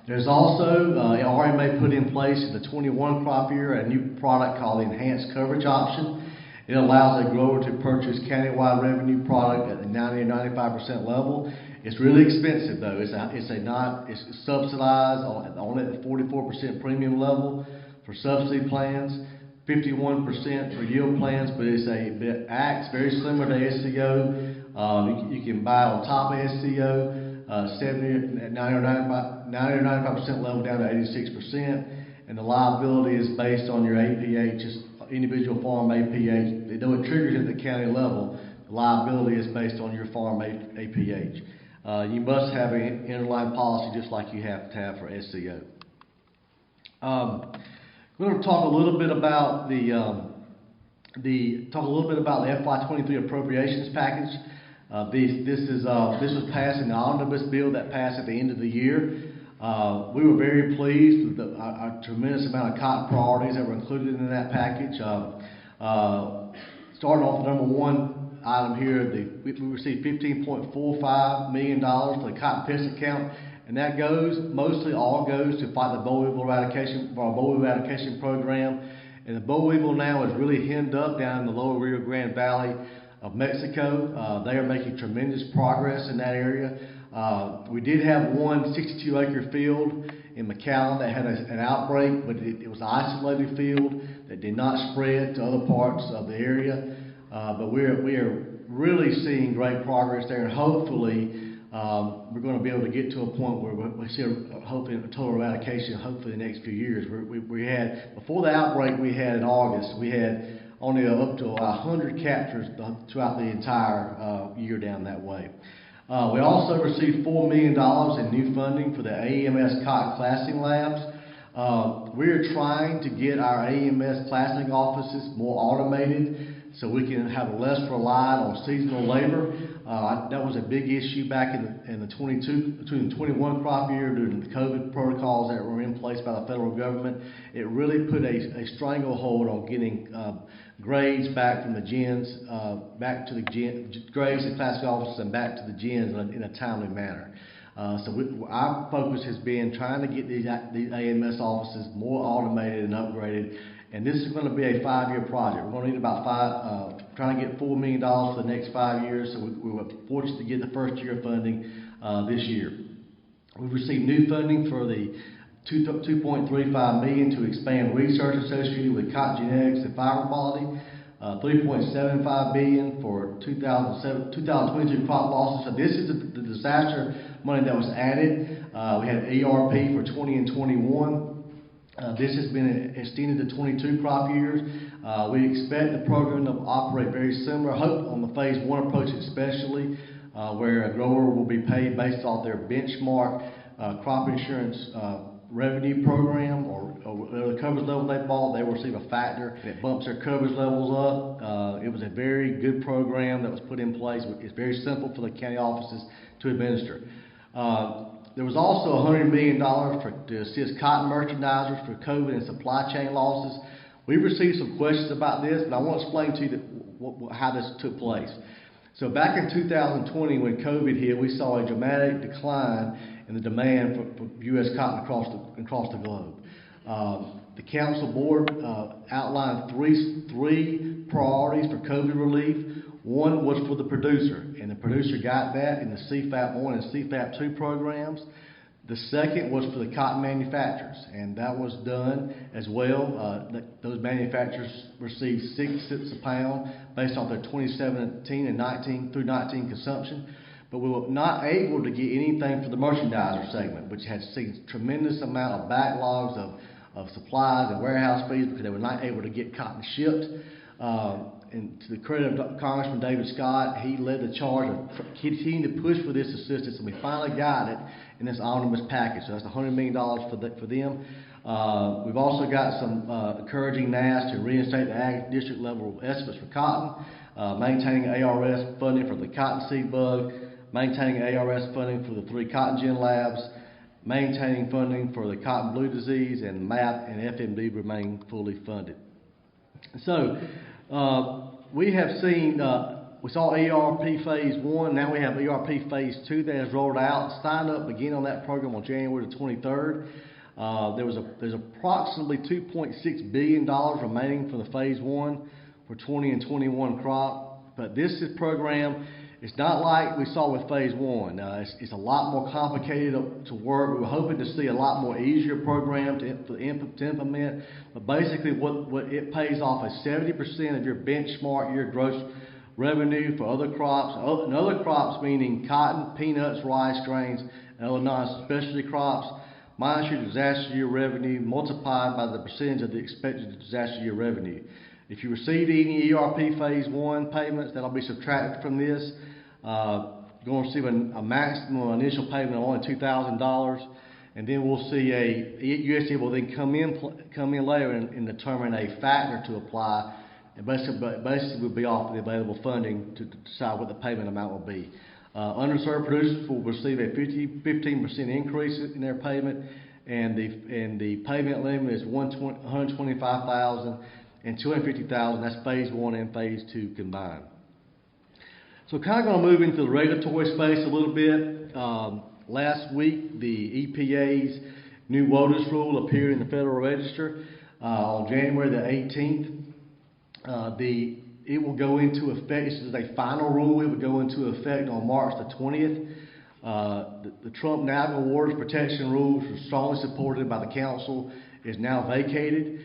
There's also, RMA put in place in the 21 crop year a new product called the Enhanced Coverage Option. It allows a grower to purchase countywide revenue product at the 90 or 95% level. It's really expensive though. It's subsidized on at the 44% premium level for subsidy plans, 51% for yield plans, but it acts very similar to SCO. You can buy on top of SCO. 90 or 95% level down to 86%, and the liability is based on your APH, just individual farm APH. Though it triggers at the county level, the liability is based on your farm APH. You must have an underlying policy just like you have to have for SCO. We're going to talk a little bit about the FY23 appropriations package. This was passed in the omnibus bill that passed at the end of the year. We were very pleased with our tremendous amount of cotton priorities that were included in that package. Starting off with number one item here, we received $15.45 million for the cotton pest account, and that all goes to fight the boll weevil eradication for our boll weevil eradication program. And the boll weevil now is really hemmed up down in the lower Rio Grande Valley of Mexico. They are making tremendous progress in that area. We did have one 62-acre field in McAllen that had an outbreak, but it was an isolated field that did not spread to other parts of the area. But we are really seeing great progress there, and hopefully we're going to be able to get to a point where we see hopefully a total eradication hopefully in the next few years. We had, before the outbreak we had in August, we had only up to 100 captures throughout the entire year down that way. We also received $4 million in new funding for the AEMS cotton classing labs. We're trying to get our AEMS classing offices more automated so we can have less relied on seasonal labor. That was a big issue back in the 21 crop year due to the COVID protocols that were in place by the federal government. It really put a stranglehold on getting grades back from the gens, back to the grades and classing offices and back to the gens in a timely manner. So our focus has been trying to get these AMS offices more automated and upgraded. And this is going to be a 5-year project. We're going to need about trying to get $4 million for the next 5 years. So we were fortunate to get the first year of funding this year. We've received new funding for the $2.35 million to expand research associated with cotton genetics and fiber quality. $3.75 billion for 2022 crop losses. So this is the disaster money that was added. We had ERP for 20 and 21. This has been extended to 22 crop years. We expect the program to operate very similar, hope on the phase 1 approach especially, where a grower will be paid based off their benchmark crop insurance revenue program or the coverage level they bought. They will receive a factor that bumps their coverage levels up. It was a very good program that was put in place. It's very simple for the county offices to administer. There was also $100 million to assist cotton merchandisers for COVID and supply chain losses. We've received some questions about this, but I want to explain to you how this took place. So back in 2020, when COVID hit, we saw a dramatic decline in the demand for U.S. cotton across the globe. The council board outlined three priorities for COVID relief. One was for the producer, and the producer got that in the CFAP 1 and CFAP 2 programs. The second was for the cotton manufacturers, and that was done as well. Those manufacturers received 6 cents a pound based off their 2017 and 19 consumption. But we were not able to get anything for the merchandiser segment, which had seen tremendous amount of backlogs of supplies and warehouse fees because they were not able to get cotton shipped. And to the credit of Congressman David Scott, he led the charge of continuing to push for this assistance, and we finally got it in this omnibus package. So that's $100 million for them. We've also got some encouraging NAS to reinstate the ag district level estimates for cotton, maintaining ARS funding for the cotton seed bug, maintaining ARS funding for the 3 cotton gin labs, maintaining funding for the cotton blue disease, and MAP and FMD remain fully funded. So we have seen, we saw ERP Phase 1, now we have ERP Phase 2 that has rolled out. Signed up again on that program on January the 23rd. There's approximately $2.6 billion remaining for the Phase 1 for 20 and 21 crop. But this program, it's not like we saw with Phase 1. It's a lot more complicated to work. We were hoping to see a lot more easier program to implement. But basically what it pays off is 70% of your benchmark year gross revenue for other crops. And other crops meaning cotton, peanuts, rice, grains, and other non-specialty crops. Minus your disaster year revenue multiplied by the percentage of the expected disaster year revenue. If you received any ERP Phase 1 payments, that'll be subtracted from this. You're going to receive a maximum initial payment of only $2,000, and then we'll see USDA will then come in later and determine a factor to apply, and basically will be off the available funding to decide what the payment amount will be. Underserved producers will receive a 15% increase in their payment, and the payment limit is $125,000 and $250,000. That's Phase 1 and Phase 2 combined. So kind of going to move into the regulatory space a little bit. Last week, the EPA's new WOTUS rule appeared in the Federal Register on January the 18th. It will go into effect. This is a final rule. It will go into effect on March the 20th. The Trump National Waters Protection Rules were strongly supported by the Council, is now vacated.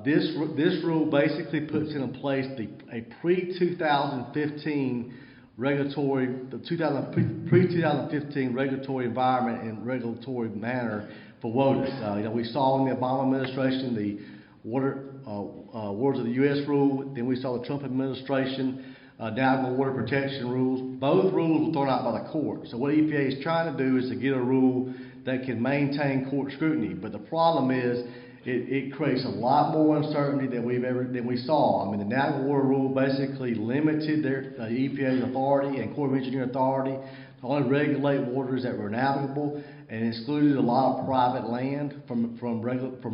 This rule basically puts in place a pre-2015 regulatory, pre-2015 regulatory environment and regulatory manner for WOTUS. We saw in the Obama administration the Waters of the U.S. rule. Then we saw the Trump administration National Water Protection Rules. Both rules were thrown out by the court. So what EPA is trying to do is to get a rule that can maintain court scrutiny. But the problem is it creates a lot more uncertainty than we saw. I mean, the National Water Rule basically limited the EPA's authority and Corps of Engineers authority to only regulate waters that were navigable, and excluded a lot of private land from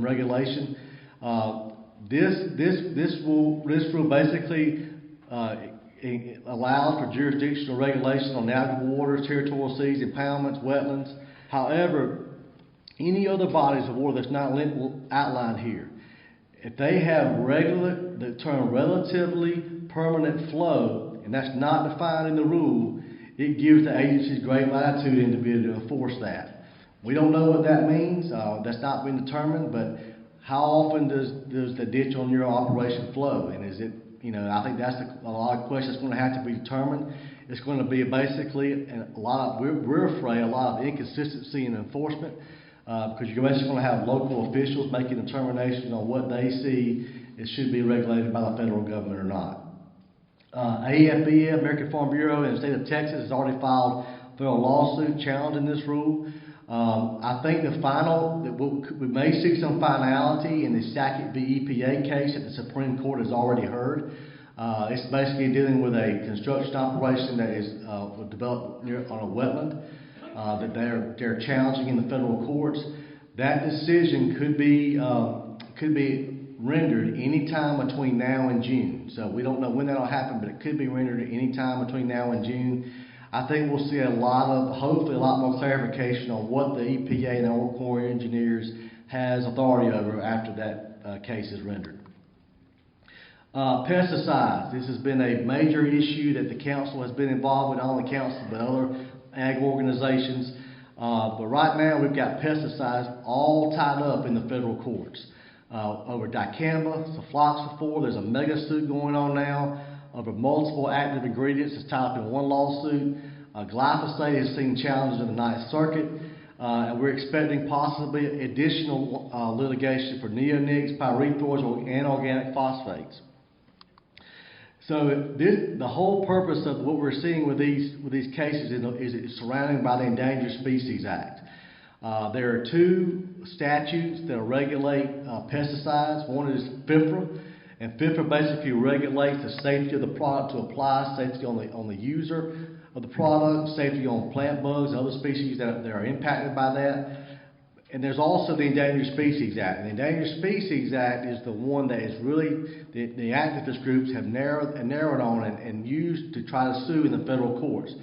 regulation. This rule basically allows for jurisdictional regulation on navigable waters, territorial seas, impoundments, wetlands. However, any other bodies of water that's not outlined here, if they have the term relatively permanent flow, and that's not defined in the rule, it gives the agencies great latitude in to be able to enforce that. We don't know what that means. That's not been determined, but how often does the ditch on your operation flow? And is it, I think that's a lot of questions going to have to be determined. It's going to be basically we're afraid, a lot of inconsistency in enforcement. Because you're basically going to have local officials making determinations on what they see it should be regulated by the federal government or not. AFBF, American Farm Bureau, in the state of Texas has already filed a federal lawsuit challenging this rule. I think we may see some finality in the Sackett v. EPA case that the Supreme Court has already heard. It's basically dealing with a construction operation that is developed on a wetland. that they're challenging in the federal courts. That decision could be rendered any time between now and June. So we don't know when that'll happen, but it could be rendered any time between now and June. I think we'll see hopefully a lot more clarification on what the EPA and the Army Corps of Engineers has authority over after that case is rendered. Pesticides. This has been a major issue that the council has been involved with, not only council but other ag organizations. But right now we've got pesticides all tied up in the federal courts. Over dicamba, sulfoxaflor, there's a mega suit going on now over multiple active ingredients that's tied up in one lawsuit. Glyphosate has seen challenges in the Ninth Circuit, and we're expecting possibly additional litigation for neonics, pyrethroids, and organic phosphates. So the whole purpose of what we're seeing with these cases is surrounded by the Endangered Species Act. There are two statutes that regulate pesticides. One is FIFRA, and FIFRA basically regulates the safety of the product to apply, safety on the user of the product, safety on plant bugs and other species that are impacted by that. And there's also the Endangered Species Act. And the Endangered Species Act is the one that is really, the activist groups have narrowed on and used to try to sue in the federal courts.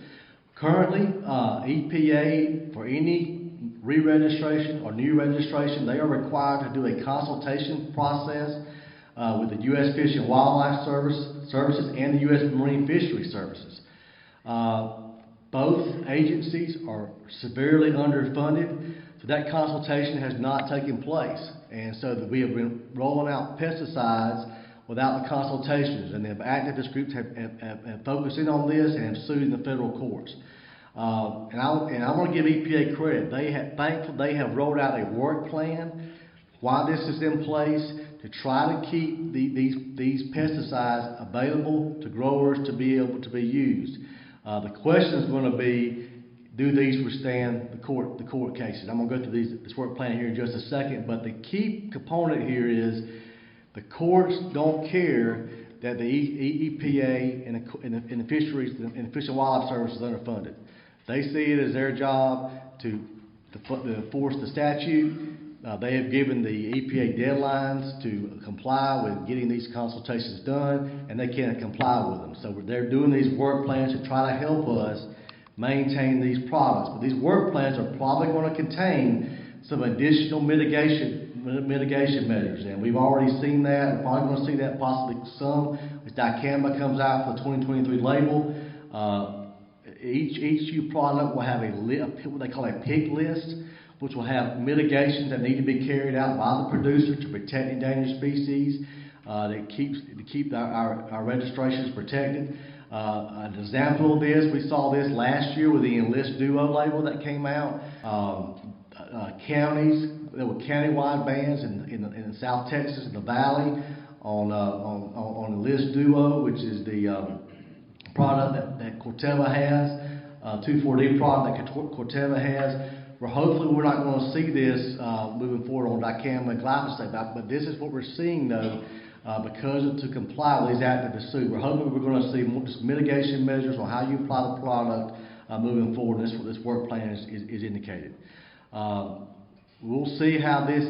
Currently, EPA, for any re-registration or new registration, they are required to do a consultation process with the U.S. Fish and Wildlife Services and the U.S. Marine Fisheries Services. Both agencies are severely underfunded, so that consultation has not taken place. And so that we have been rolling out pesticides without the consultations, and the activist groups have focused in on this and have sued in the federal courts. And I want to give EPA credit. Thankfully, they have rolled out a work plan while this is in place to try to keep these pesticides available to growers to be able to be used. The question is going to be, do these withstand the court cases? I'm going to go through this work plan here in just a second, but the key component here is the courts don't care that the EPA and the fisheries and the Fish and Wildlife Service is underfunded. They see it as their job to enforce the statute. They have given the EPA deadlines to comply with getting these consultations done, and they can't comply with them. So they're doing these work plans to try to help us maintain these products. But these work plans are probably going to contain some additional mitigation measures, and we've already seen that. We're probably going to see that possibly some as dicamba comes out for the 2023 label. Each new product will have what they call a pick list, which will have mitigations that need to be carried out by the producer to protect endangered species, that keep our registrations protected. An example of this, we saw this last year with the Enlist Duo label that came out. Counties, there were countywide bans in South Texas, in the Valley, on Enlist Duo, which is the product that Corteva has, 2,4-D product that Corteva has. Hopefully we're not going to see this moving forward on dicamba and glyphosate, but this is what we're seeing though, because to comply with these activist suits. We're hoping we're going to see more just mitigation measures on how you apply the product moving forward, and this is what this work plan is indicated. We'll see how this,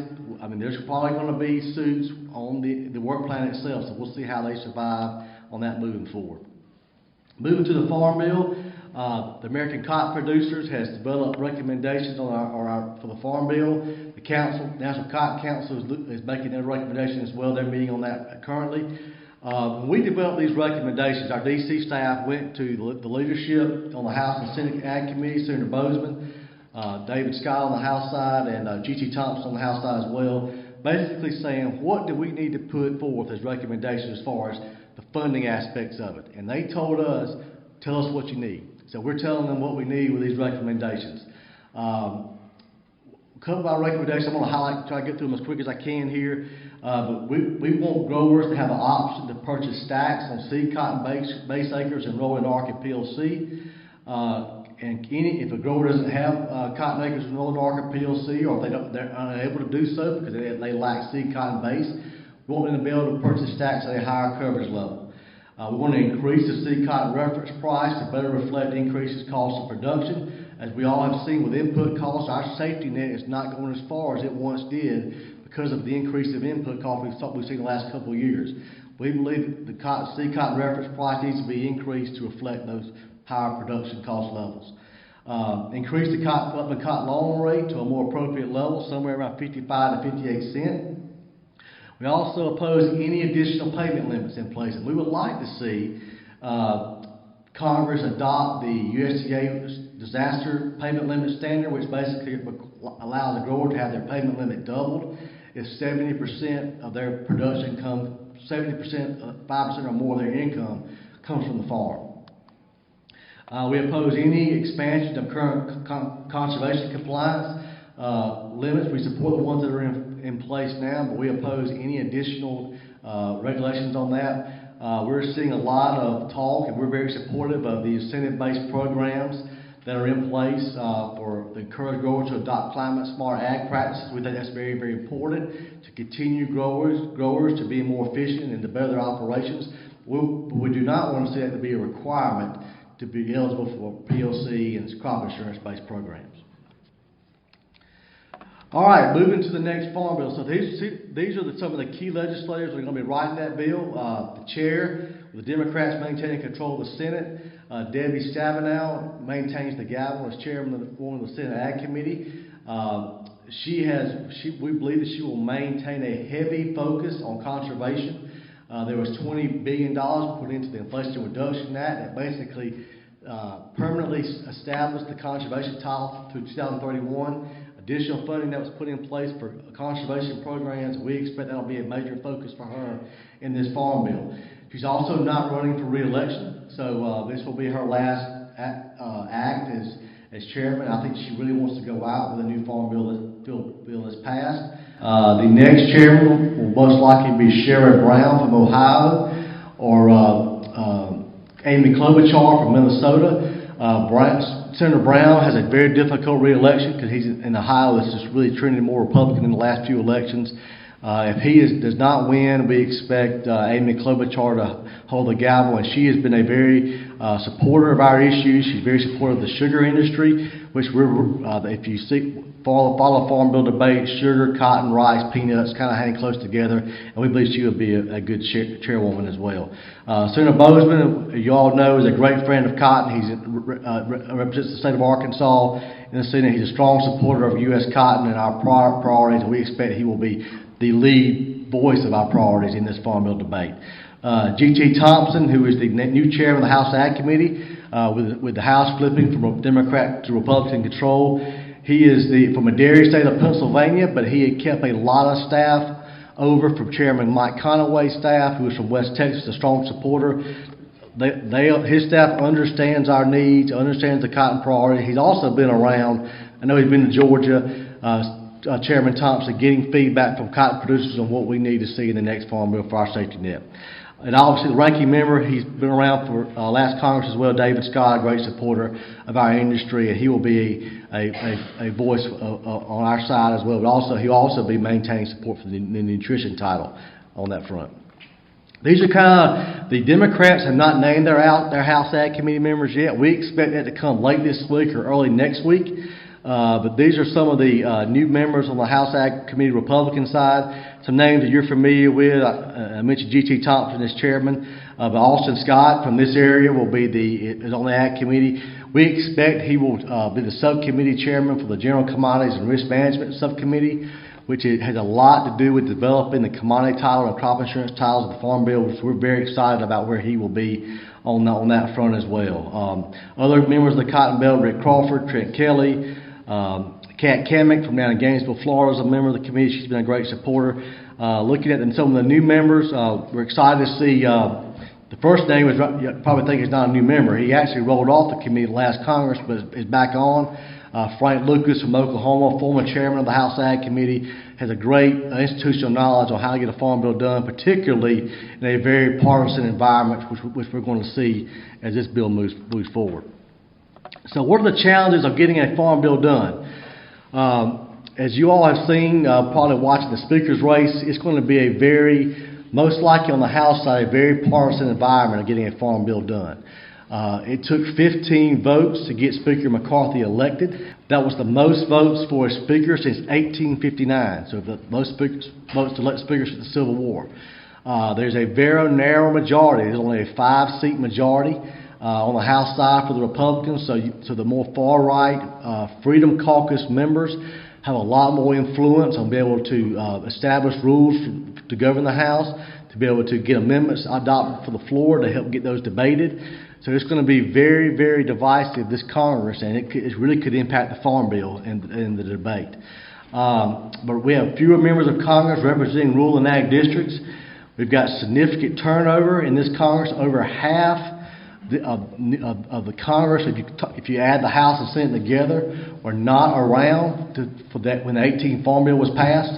there's probably going to be suits on the work plan itself, so we'll see how they survive on that moving forward. Moving to the Farm Bill, the American Cotton Producers has developed recommendations for the Farm Bill. The National Cotton Council is making their recommendation as well. They're meeting on that currently. When we developed these recommendations, our DC staff went to the leadership on the House and Senate Ag Committee, Senator Bozeman, David Scott on the House side, and G.T. Thompson on the House side as well, basically saying, what do we need to put forth as recommendations as far as the funding aspects of it? And they told us, tell us what you need. So we're telling them what we need with these recommendations. A couple of our recommendations, I'm going to try to get through them as quick as I can here. But we want growers to have an option to purchase stacks on seed cotton base acres and rolling arc and PLC. And if a grower doesn't have cotton acres and rolling arc and PLC, or if they're unable to do so because they lack seed cotton base, we want them to be able to purchase stacks at a higher coverage level. We want to increase the seed cotton reference price to better reflect increases cost of production, As we all have seen with input costs, our safety net is not going as far as it once did because of the increase of input costs we've seen the last couple of years. We believe the cotton reference price needs to be increased to reflect those higher production cost levels. Increase the cotton loan rate to a more appropriate level, somewhere around 55 to 58 cents. We also oppose any additional payment limits in place, and we would like to see Congress adopt the USDA disaster payment limit standard, which basically allows the grower to have their payment limit doubled if 70% of their production comes, 70%, 5% or more of their income comes from the farm. We oppose any expansion of current conservation compliance limits. We support the ones that are in place now, but we oppose any additional regulations on that. We're seeing a lot of talk, and we're very supportive of the incentive-based programs that are in place to encourage growers to adopt climate-smart ag practices. We think that's very, very important to continue growers to be more efficient and to better their operations. We do not want to see that to be a requirement to be eligible for PLC and crop insurance-based programs. All right, moving to the next farm bill. So these are some of the key legislators who are going to be writing that bill. The chair, with the Democrats maintaining control of the Senate, Debbie Stabenow maintains the gavel as chairman of the Senate Ag Committee. We believe that she will maintain a heavy focus on conservation. There was $20 billion put into the Inflation Reduction Act that basically permanently established the conservation title through 2031. Additional funding that was put in place for conservation programs. We expect that will be a major focus for her in this farm bill. She's also not running for re-election, so this will be her last act as chairman. I think she really wants to go out with a new farm bill that's passed. The next chairman will most likely be Sherrod Brown from Ohio, or Amy Klobuchar from Minnesota. Senator Brown has a very difficult re-election because he's in Ohio. That's just really trending more Republican in the last few elections. If he does not win, we expect Amy Klobuchar to hold the gavel, and she has been a very supporter of our issues. She's very supportive of the sugar industry, which if you follow Farm Bill debate, sugar, cotton, rice, peanuts kind of hang close together, and we believe she would be a good chairwoman as well. Senator Bozeman, you all know, is a great friend of cotton. He represents the state of Arkansas in the Senate. He's a strong supporter of U.S. cotton and our priorities, and we expect he will be the lead voice of our priorities in this Farm Bill debate. G.T. Thompson, who is the new chairman of the House Ag Committee, with the House flipping from Democrat to Republican control. He is from a dairy state of Pennsylvania, but he had kept a lot of staff over from Chairman Mike Conaway's staff, who is from West Texas, a strong supporter. His staff understands our needs, understands the cotton priority. He's also been around. I know he's been to Georgia, Chairman Thompson, getting feedback from cotton producers on what we need to see in the next farm bill for our safety net. And obviously the ranking member, he's been around for last Congress as well, David Scott, a great supporter of our industry, and he will be a voice on our side as well. But also he'll also be maintaining support for the nutrition title on that front. These are kind of, the Democrats have not named their House Ag Committee members yet. We expect that to come late this week or early next week. But these are some of the new members on the House Ag Committee Republican side. Some names that you're familiar with. I mentioned G.T. Thompson as chairman. But Austin Scott from this area is on the Ag Committee. We expect he will be the subcommittee chairman for the General Commodities and Risk Management Subcommittee, which has a lot to do with developing the commodity title and crop insurance titles of the Farm Bill, which we're very excited about where he will be on that front as well. Other members of the Cotton Belt, Rick Crawford, Trent Kelly, Kat Kamick from down in Gainesville, Florida, is a member of the committee. She's been a great supporter. Looking at some of the new members, we're excited to see the first name you probably think he's not a new member. He actually rolled off the committee last Congress, but is back on. Frank Lucas from Oklahoma, former chairman of the House Ag Committee, has a great institutional knowledge on how to get a farm bill done, particularly in a very partisan environment, which we're going to see as this bill moves forward. So what are the challenges of getting a farm bill done? As you all have seen, probably watching the speaker's race, it's going to be most likely on the House side, a very partisan environment of getting a farm bill done. It took 15 votes to get Speaker McCarthy elected. That was the most votes for a speaker since 1859. So the most votes to elect speakers since the Civil War. There's a very narrow majority. There's only a 5-seat majority on the House side for the Republicans. So the more far-right Freedom Caucus members have a lot more influence on being able to establish rules to govern the House, to be able to get amendments adopted for the floor to help get those debated. So it's going to be very, very divisive, this Congress, and it really could impact the Farm Bill in the debate. But we have fewer members of Congress representing rural and ag districts. We've got significant turnover in this Congress. Over half of the Congress, if you add the House and Senate together, were not around for that when the 18 Farm Bill was passed.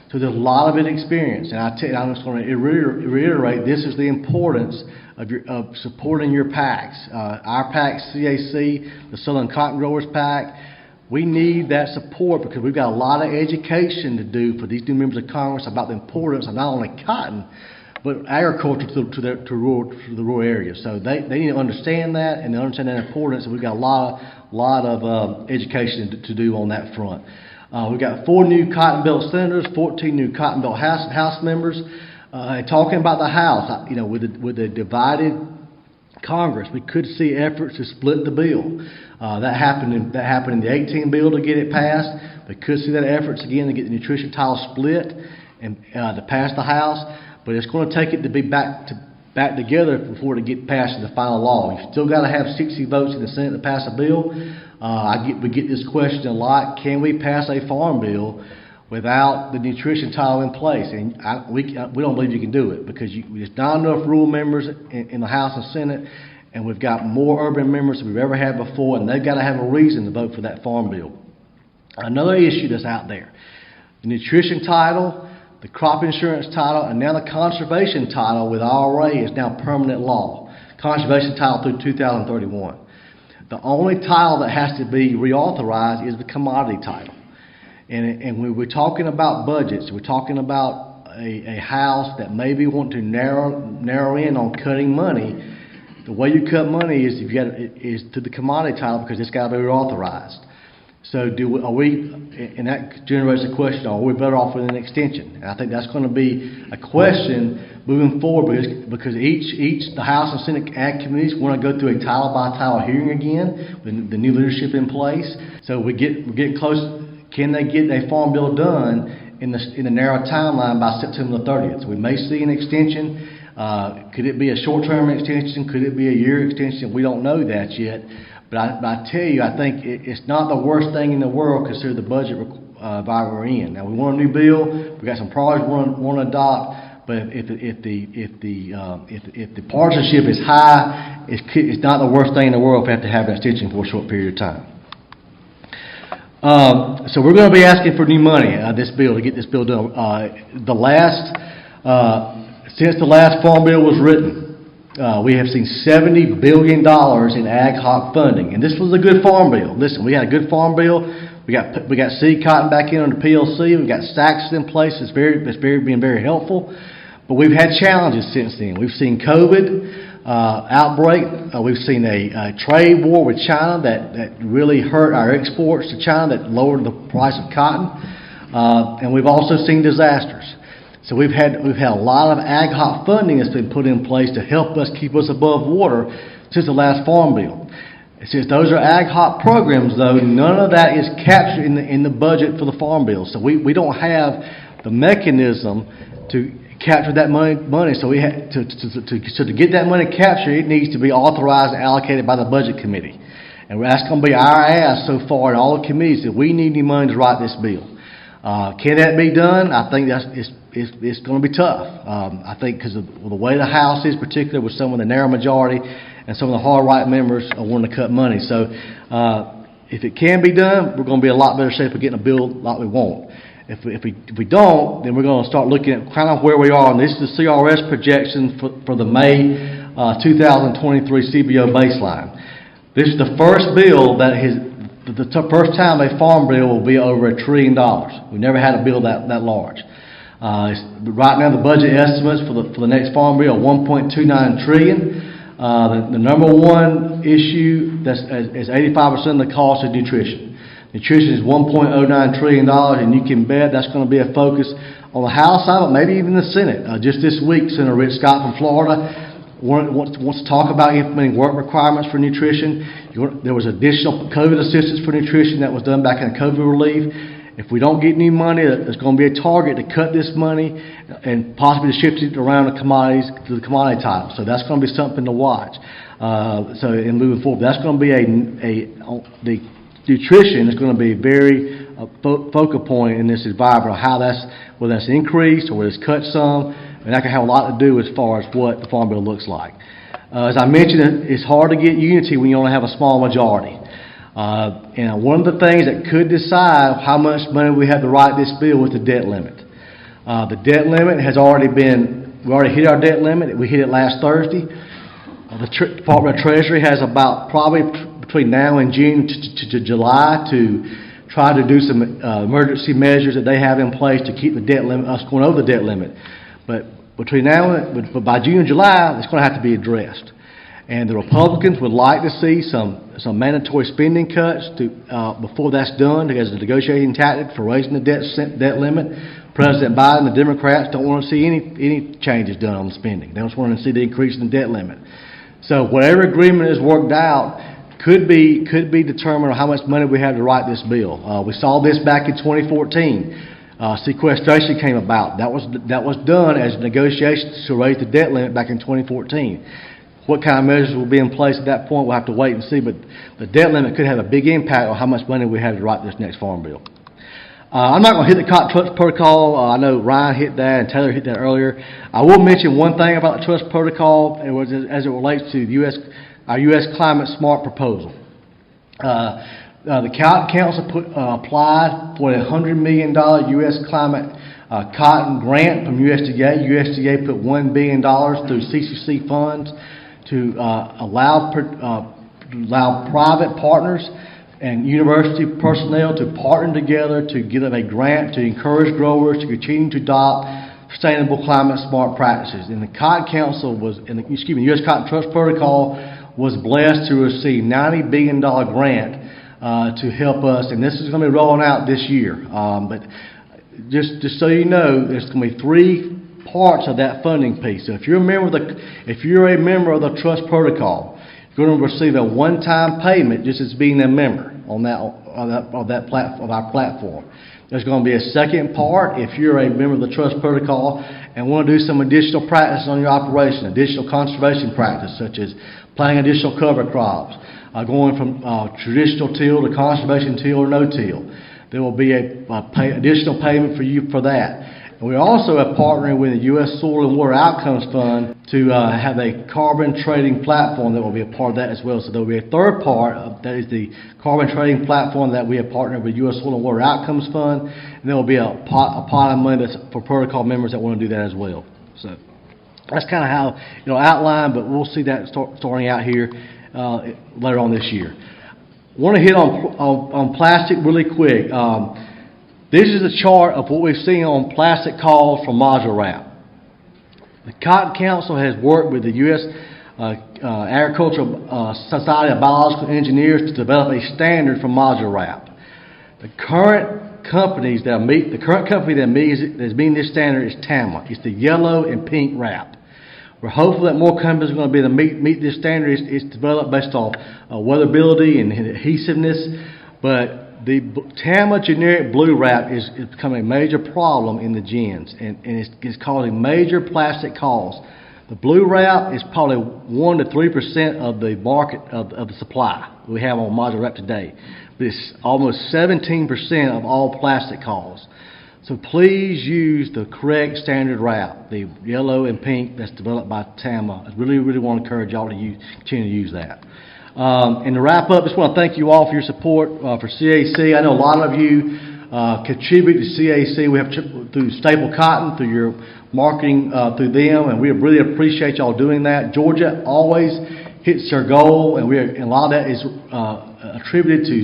So there's a lot of inexperience. And I'm just going to reiterate, this is the importance of supporting your PACs. Our PAC, CAC, the Southern Cotton Growers PAC, we need that support because we've got a lot of education to do for these new members of Congress about the importance of not only cotton, but agriculture to the rural areas. So they need to understand that and understand that importance, and we've got a lot of education to do on that front. We've got 4 new Cotton Belt senators, 14 new Cotton Belt House members. Talking about the House, with a divided Congress, we could see efforts to split the bill. That happened in the 18 bill to get it passed. We could see that efforts again to get the nutrition title split and to pass the House. But it's going to take it to be back together before it get passed in the final law. You still got to have 60 votes in the Senate to pass a bill. We get this question a lot: can we pass a farm bill without the nutrition title in place? And we don't believe you can do it because there's not enough rural members in the House and Senate, and we've got more urban members than we've ever had before, and they've got to have a reason to vote for that farm bill. Another issue that's out there: the nutrition title, the crop insurance title, and now the conservation title with IRA is now permanent law. Conservation title through 2031. The only title that has to be reauthorized is the commodity title. And when we're talking about budgets, we're talking about a house that maybe want to narrow in on cutting money. The way you cut money is to the commodity title because it's got to be reauthorized. So and that generates a question, are we better off with an extension? And I think that's going to be a question moving forward because the House and Senate Ag committees want to go through a title-by-title hearing again with the new leadership in place. So we're getting close. Can they get a farm bill done in the narrow timeline by September the 30th? So we may see an extension. Could it be a short-term extension? Could it be a year extension? We don't know that yet. But I tell you, I think it's not the worst thing in the world considering the budget environment we're in. Now we want a new bill. We've got some priorities we want to adopt. But if the partisanship is high, it's not the worst thing in the world if we have to have an extension for a short period of time. So we're going to be asking for new money this bill to get this bill done. Since the last farm bill was written, we have seen $70 billion in ag hoc funding, and this was a good farm bill. Listen, we had a good farm bill. We got seed cotton back in on the PLC. We got stacks in place. It's been very helpful. But we've had challenges since then. We've seen COVID outbreak. We've seen a trade war with China that really hurt our exports to China, that lowered the price of cotton. And we've also seen disasters. So we've had a lot of ag hoc funding that's been put in place to help us keep us above water since the last farm bill. Since those are ag hoc programs, though, none of that is captured in the budget for the farm bill. So we don't have the mechanism to capture that money. So we have to get that money captured, it needs to be authorized and allocated by the budget committee. And that's going to be our ask so far in all the committees that we need new money to write this bill. Can that be done? I think it's going to be tough. I think because of the way the House is, particularly with some of the narrow majority and some of the hard right members are wanting to cut money. So if it can be done, we're going to be in a lot better shape of getting a bill like we want. If we don't, then we're going to start looking at kind of where we are. And this is the CRS projection for the May 2023 CBO baseline. This is the first bill that the first time a farm bill will be over $1 trillion. We never had a bill that large. Right now, the budget estimates for the next farm bill are $1.29 trillion. The number one issue is 85% of the cost of nutrition. Nutrition is $1.09 trillion, and you can bet that's going to be a focus on the House side, but maybe even the Senate. Just this week, Senator Rick Scott from Florida wants to talk about implementing work requirements for nutrition. There was additional COVID assistance for nutrition that was done back in COVID relief. If we don't get any money, there's going to be a target to cut this money and possibly to shift it around the commodities to the commodity type. So that's going to be something to watch. In moving forward, that's going to be the nutrition is going to be very focal point in this environment, how whether that's increased or whether it's cut some, and that can have a lot to do as far as what the Farm Bill looks like. As I mentioned, it's hard to get unity when you only have a small majority. And one of the things that could decide how much money we have to write this bill was the debt limit. The debt limit has already we already hit our debt limit. We hit it last Thursday. The Department of Treasury has about probably between now and June to July to try to do some emergency measures that they have in place to keep the debt limit, us going over the debt limit. But between now and by June and July, it's going to have to be addressed. And the Republicans would like to see some mandatory spending cuts before that's done as a negotiating tactic for raising the debt limit. President Biden and the Democrats don't want to see any changes done on the spending. They just want to see the increase in the debt limit. So whatever agreement is worked out could be determined on how much money we have to write this bill. We saw this back in 2014. Sequestration came about. That was done as negotiations to raise the debt limit back in 2014. What kind of measures will be in place at that point, we'll have to wait and see, but the debt limit could have a big impact on how much money we have to write this next Farm Bill. I'm not going to hit the trust protocol. I know Ryan hit that and Taylor hit that earlier. I will mention one thing about the trust protocol as it relates to our U.S. Climate Smart proposal. The Council applied for a $100 million U.S. Climate Cotton grant from USDA. USDA put $1 billion through CCC funds to allow private partners and university personnel to partner together to give them a grant to encourage growers to continue to adopt sustainable climate smart practices. And the Cotton Council U.S. Cotton Trust Protocol was blessed to receive $90 billion grant to help us, and this is going to be rolling out this year. But just so you know, there's going to be three parts of that funding piece. So if you're a member of the trust protocol, you're going to receive a one-time payment just as being a member on our platform. There's going to be a second part if you're a member of the trust protocol and want to do some additional practice on your operation, additional conservation practice such as planting additional cover crops, going from traditional till to conservation till or no-till. There will be additional payment for you for that. And we also are partnering with the U.S. Soil and Water Outcomes Fund to have a carbon trading platform that will be a part of that as well. So there will be a third part that is the carbon trading platform that we have partnered with U.S. Soil and Water Outcomes Fund, and there will be a pot of money that's for protocol members that want to do that as well. So that's kind of how outlined, but we'll see that starting out here later on this year. I want to hit on plastic really quick. This is a chart of what we've seen on plastic calls from module wrap. The Cotton Council has worked with the U.S. Agricultural Society of Biological Engineers to develop a standard for module wrap. The current company that is meeting this standard is TAMA. It's the yellow and pink wrap. We're hopeful that more companies are going to be able to meet this standard. It's developed based on weatherability and adhesiveness, but the TAMA generic blue wrap is becoming a major problem in the gins, and it's causing major plastic costs. The blue wrap is probably 1 to 3% of the market of the supply we have on module wrap today. But it's almost 17% of all plastic costs. So please use the correct standard wrap, the yellow and pink that's developed by TAMA. I really, really want to encourage y'all to continue to use that. And to wrap up, I just want to thank you all for your support for CAC. I know a lot of you contribute to CAC. We have through Staple Cotton, through your marketing through them, and we really appreciate y'all doing that. Georgia always hits their goal, and a lot of that is attributed to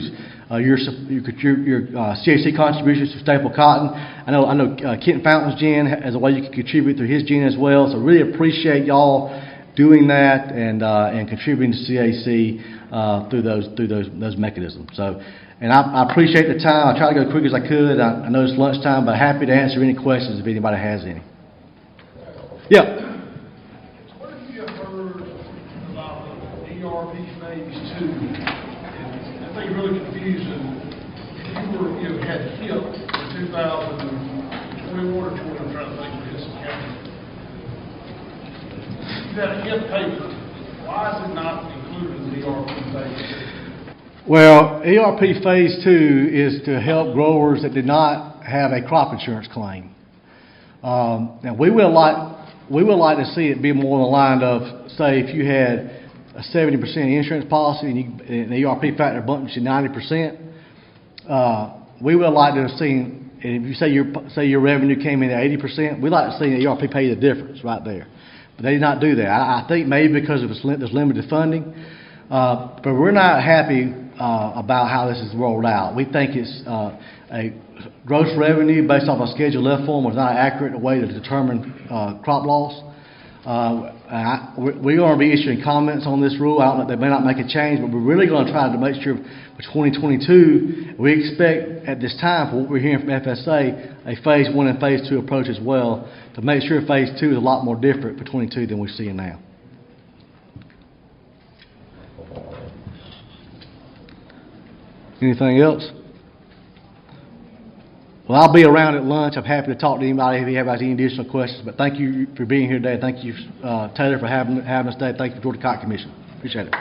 your CAC contributions to Staple Cotton. I know Kent Fountain's gin as a way you can contribute through his gin as well. So really appreciate y'all doing that and contributing to CAC through those mechanisms. So, and I appreciate the time. I tried to go as quick as I could. I know it's lunchtime, but happy to answer any questions if anybody has any. Yeah. What have you heard about the ERP phase 2? And I think really confusing. You had HIP in 2021 or 20, I'm trying to think of this accounting. You had a HIP paper. Why is it not included in the ERP phase 2? Well, ERP Phase 2 is to help growers that did not have a crop insurance claim. Now, we would like to see it be more on the line of, say, if you had a 70% insurance policy and the ERP factor bumped you 90%, we would like to have seen, and if you say your revenue came in at 80%, we'd like to see the ERP pay the difference right there. But they did not do that. I think maybe because of there's limited funding, but we're not happy about how this is rolled out. We think it's a gross revenue based off a schedule F form was not an accurate way to determine crop loss. We're going to be issuing comments on this rule. I don't know, they may not make a change, but we're really going to try to make sure for 2022, we expect at this time, for what we're hearing from FSA, a Phase 1 and Phase 2 approach as well, to make sure Phase 2 is a lot more different for 22 than we're seeing now. Anything else? Well, I'll be around at lunch. I'm happy to talk to anybody if you have any additional questions. But thank you for being here today. Thank you, Taylor, for having us today. Thank you for Georgia Cotton Commission. Appreciate it.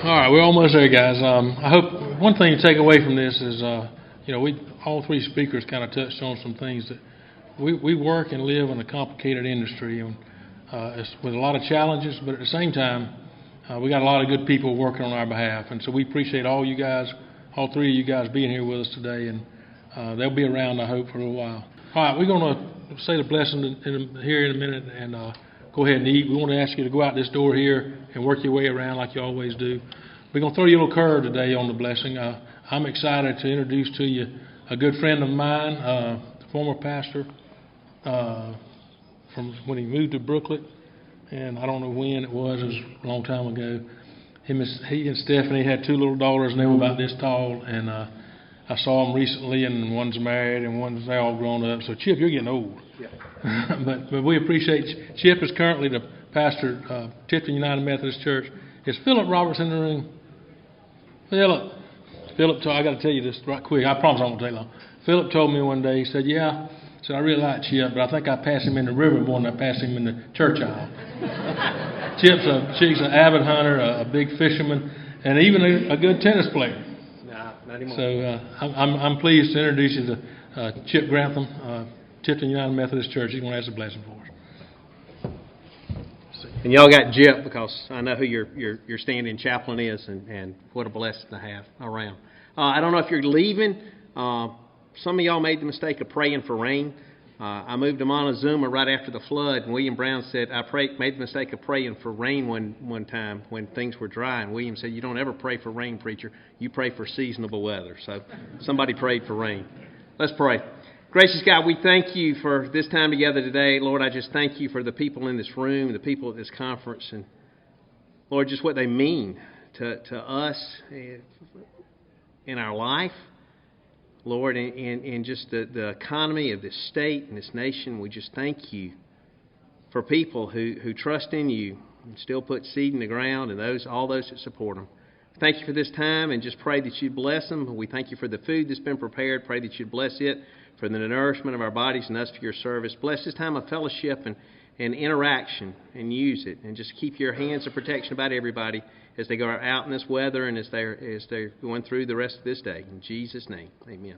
All right, we're almost there, guys. I hope one thing to take away from this is, we all three speakers kind of touched on some things that we work and live in a complicated industry, and it's with a lot of challenges, but at the same time, we got a lot of good people working on our behalf, and so we appreciate all you guys, all three of you guys being here with us today, and they'll be around, I hope, for a little while. All right, we're going to say the blessing here in a minute and go ahead and eat. We want to ask you to go out this door here and work your way around like you always do. We're going to throw you a little curve today on the blessing. I'm excited to introduce to you a good friend of mine, the former pastor, from when he moved to Brooklet, and I don't know when it was a long time ago. He and Stephanie had two little daughters, and they were about this tall, and I saw them recently, and one's married, and they're all grown up. So, Chip, you're getting old. Yeah. but we appreciate Chip is currently the pastor of Tipton United Methodist Church. Is Philip Roberts in the room? Philip, I got to tell you this right quick. I promise I won't take long. Philip told me one day, he said, yeah, I really like Chip, but I think I passed him in the river more than I passed him in the church aisle. Chip's an avid hunter, a big fisherman, and even a good tennis player. Nah, not anymore. So I'm pleased to introduce you to Chip Grantham, Tipton United Methodist Church. He's going to ask a blessing for us. And y'all got Jip because I know who your stand-in chaplain is, and what a blessing to have around. I don't know if you're leaving. Some of y'all made the mistake of praying for rain. I moved to Montezuma right after the flood, and William Brown said, made the mistake of praying for rain one time when things were dry, and William said, you don't ever pray for rain, preacher. You pray for seasonable weather. So somebody prayed for rain. Let's pray. Gracious God, we thank you for this time together today. Lord, I just thank you for the people in this room, the people at this conference, and Lord, just what they mean to us in our life. Lord, in just the economy of this state and this nation, we just thank you for people who trust in you and still put seed in the ground, and all those that support them. Thank you for this time, and just pray that you bless them. We thank you for the food that's been prepared. Pray that you bless it for the nourishment of our bodies and us for your service. Bless this time of fellowship and interaction, and use it, and just keep your hands of protection about everybody as they go out in this weather and as they're going through the rest of this day. In Jesus' name, amen.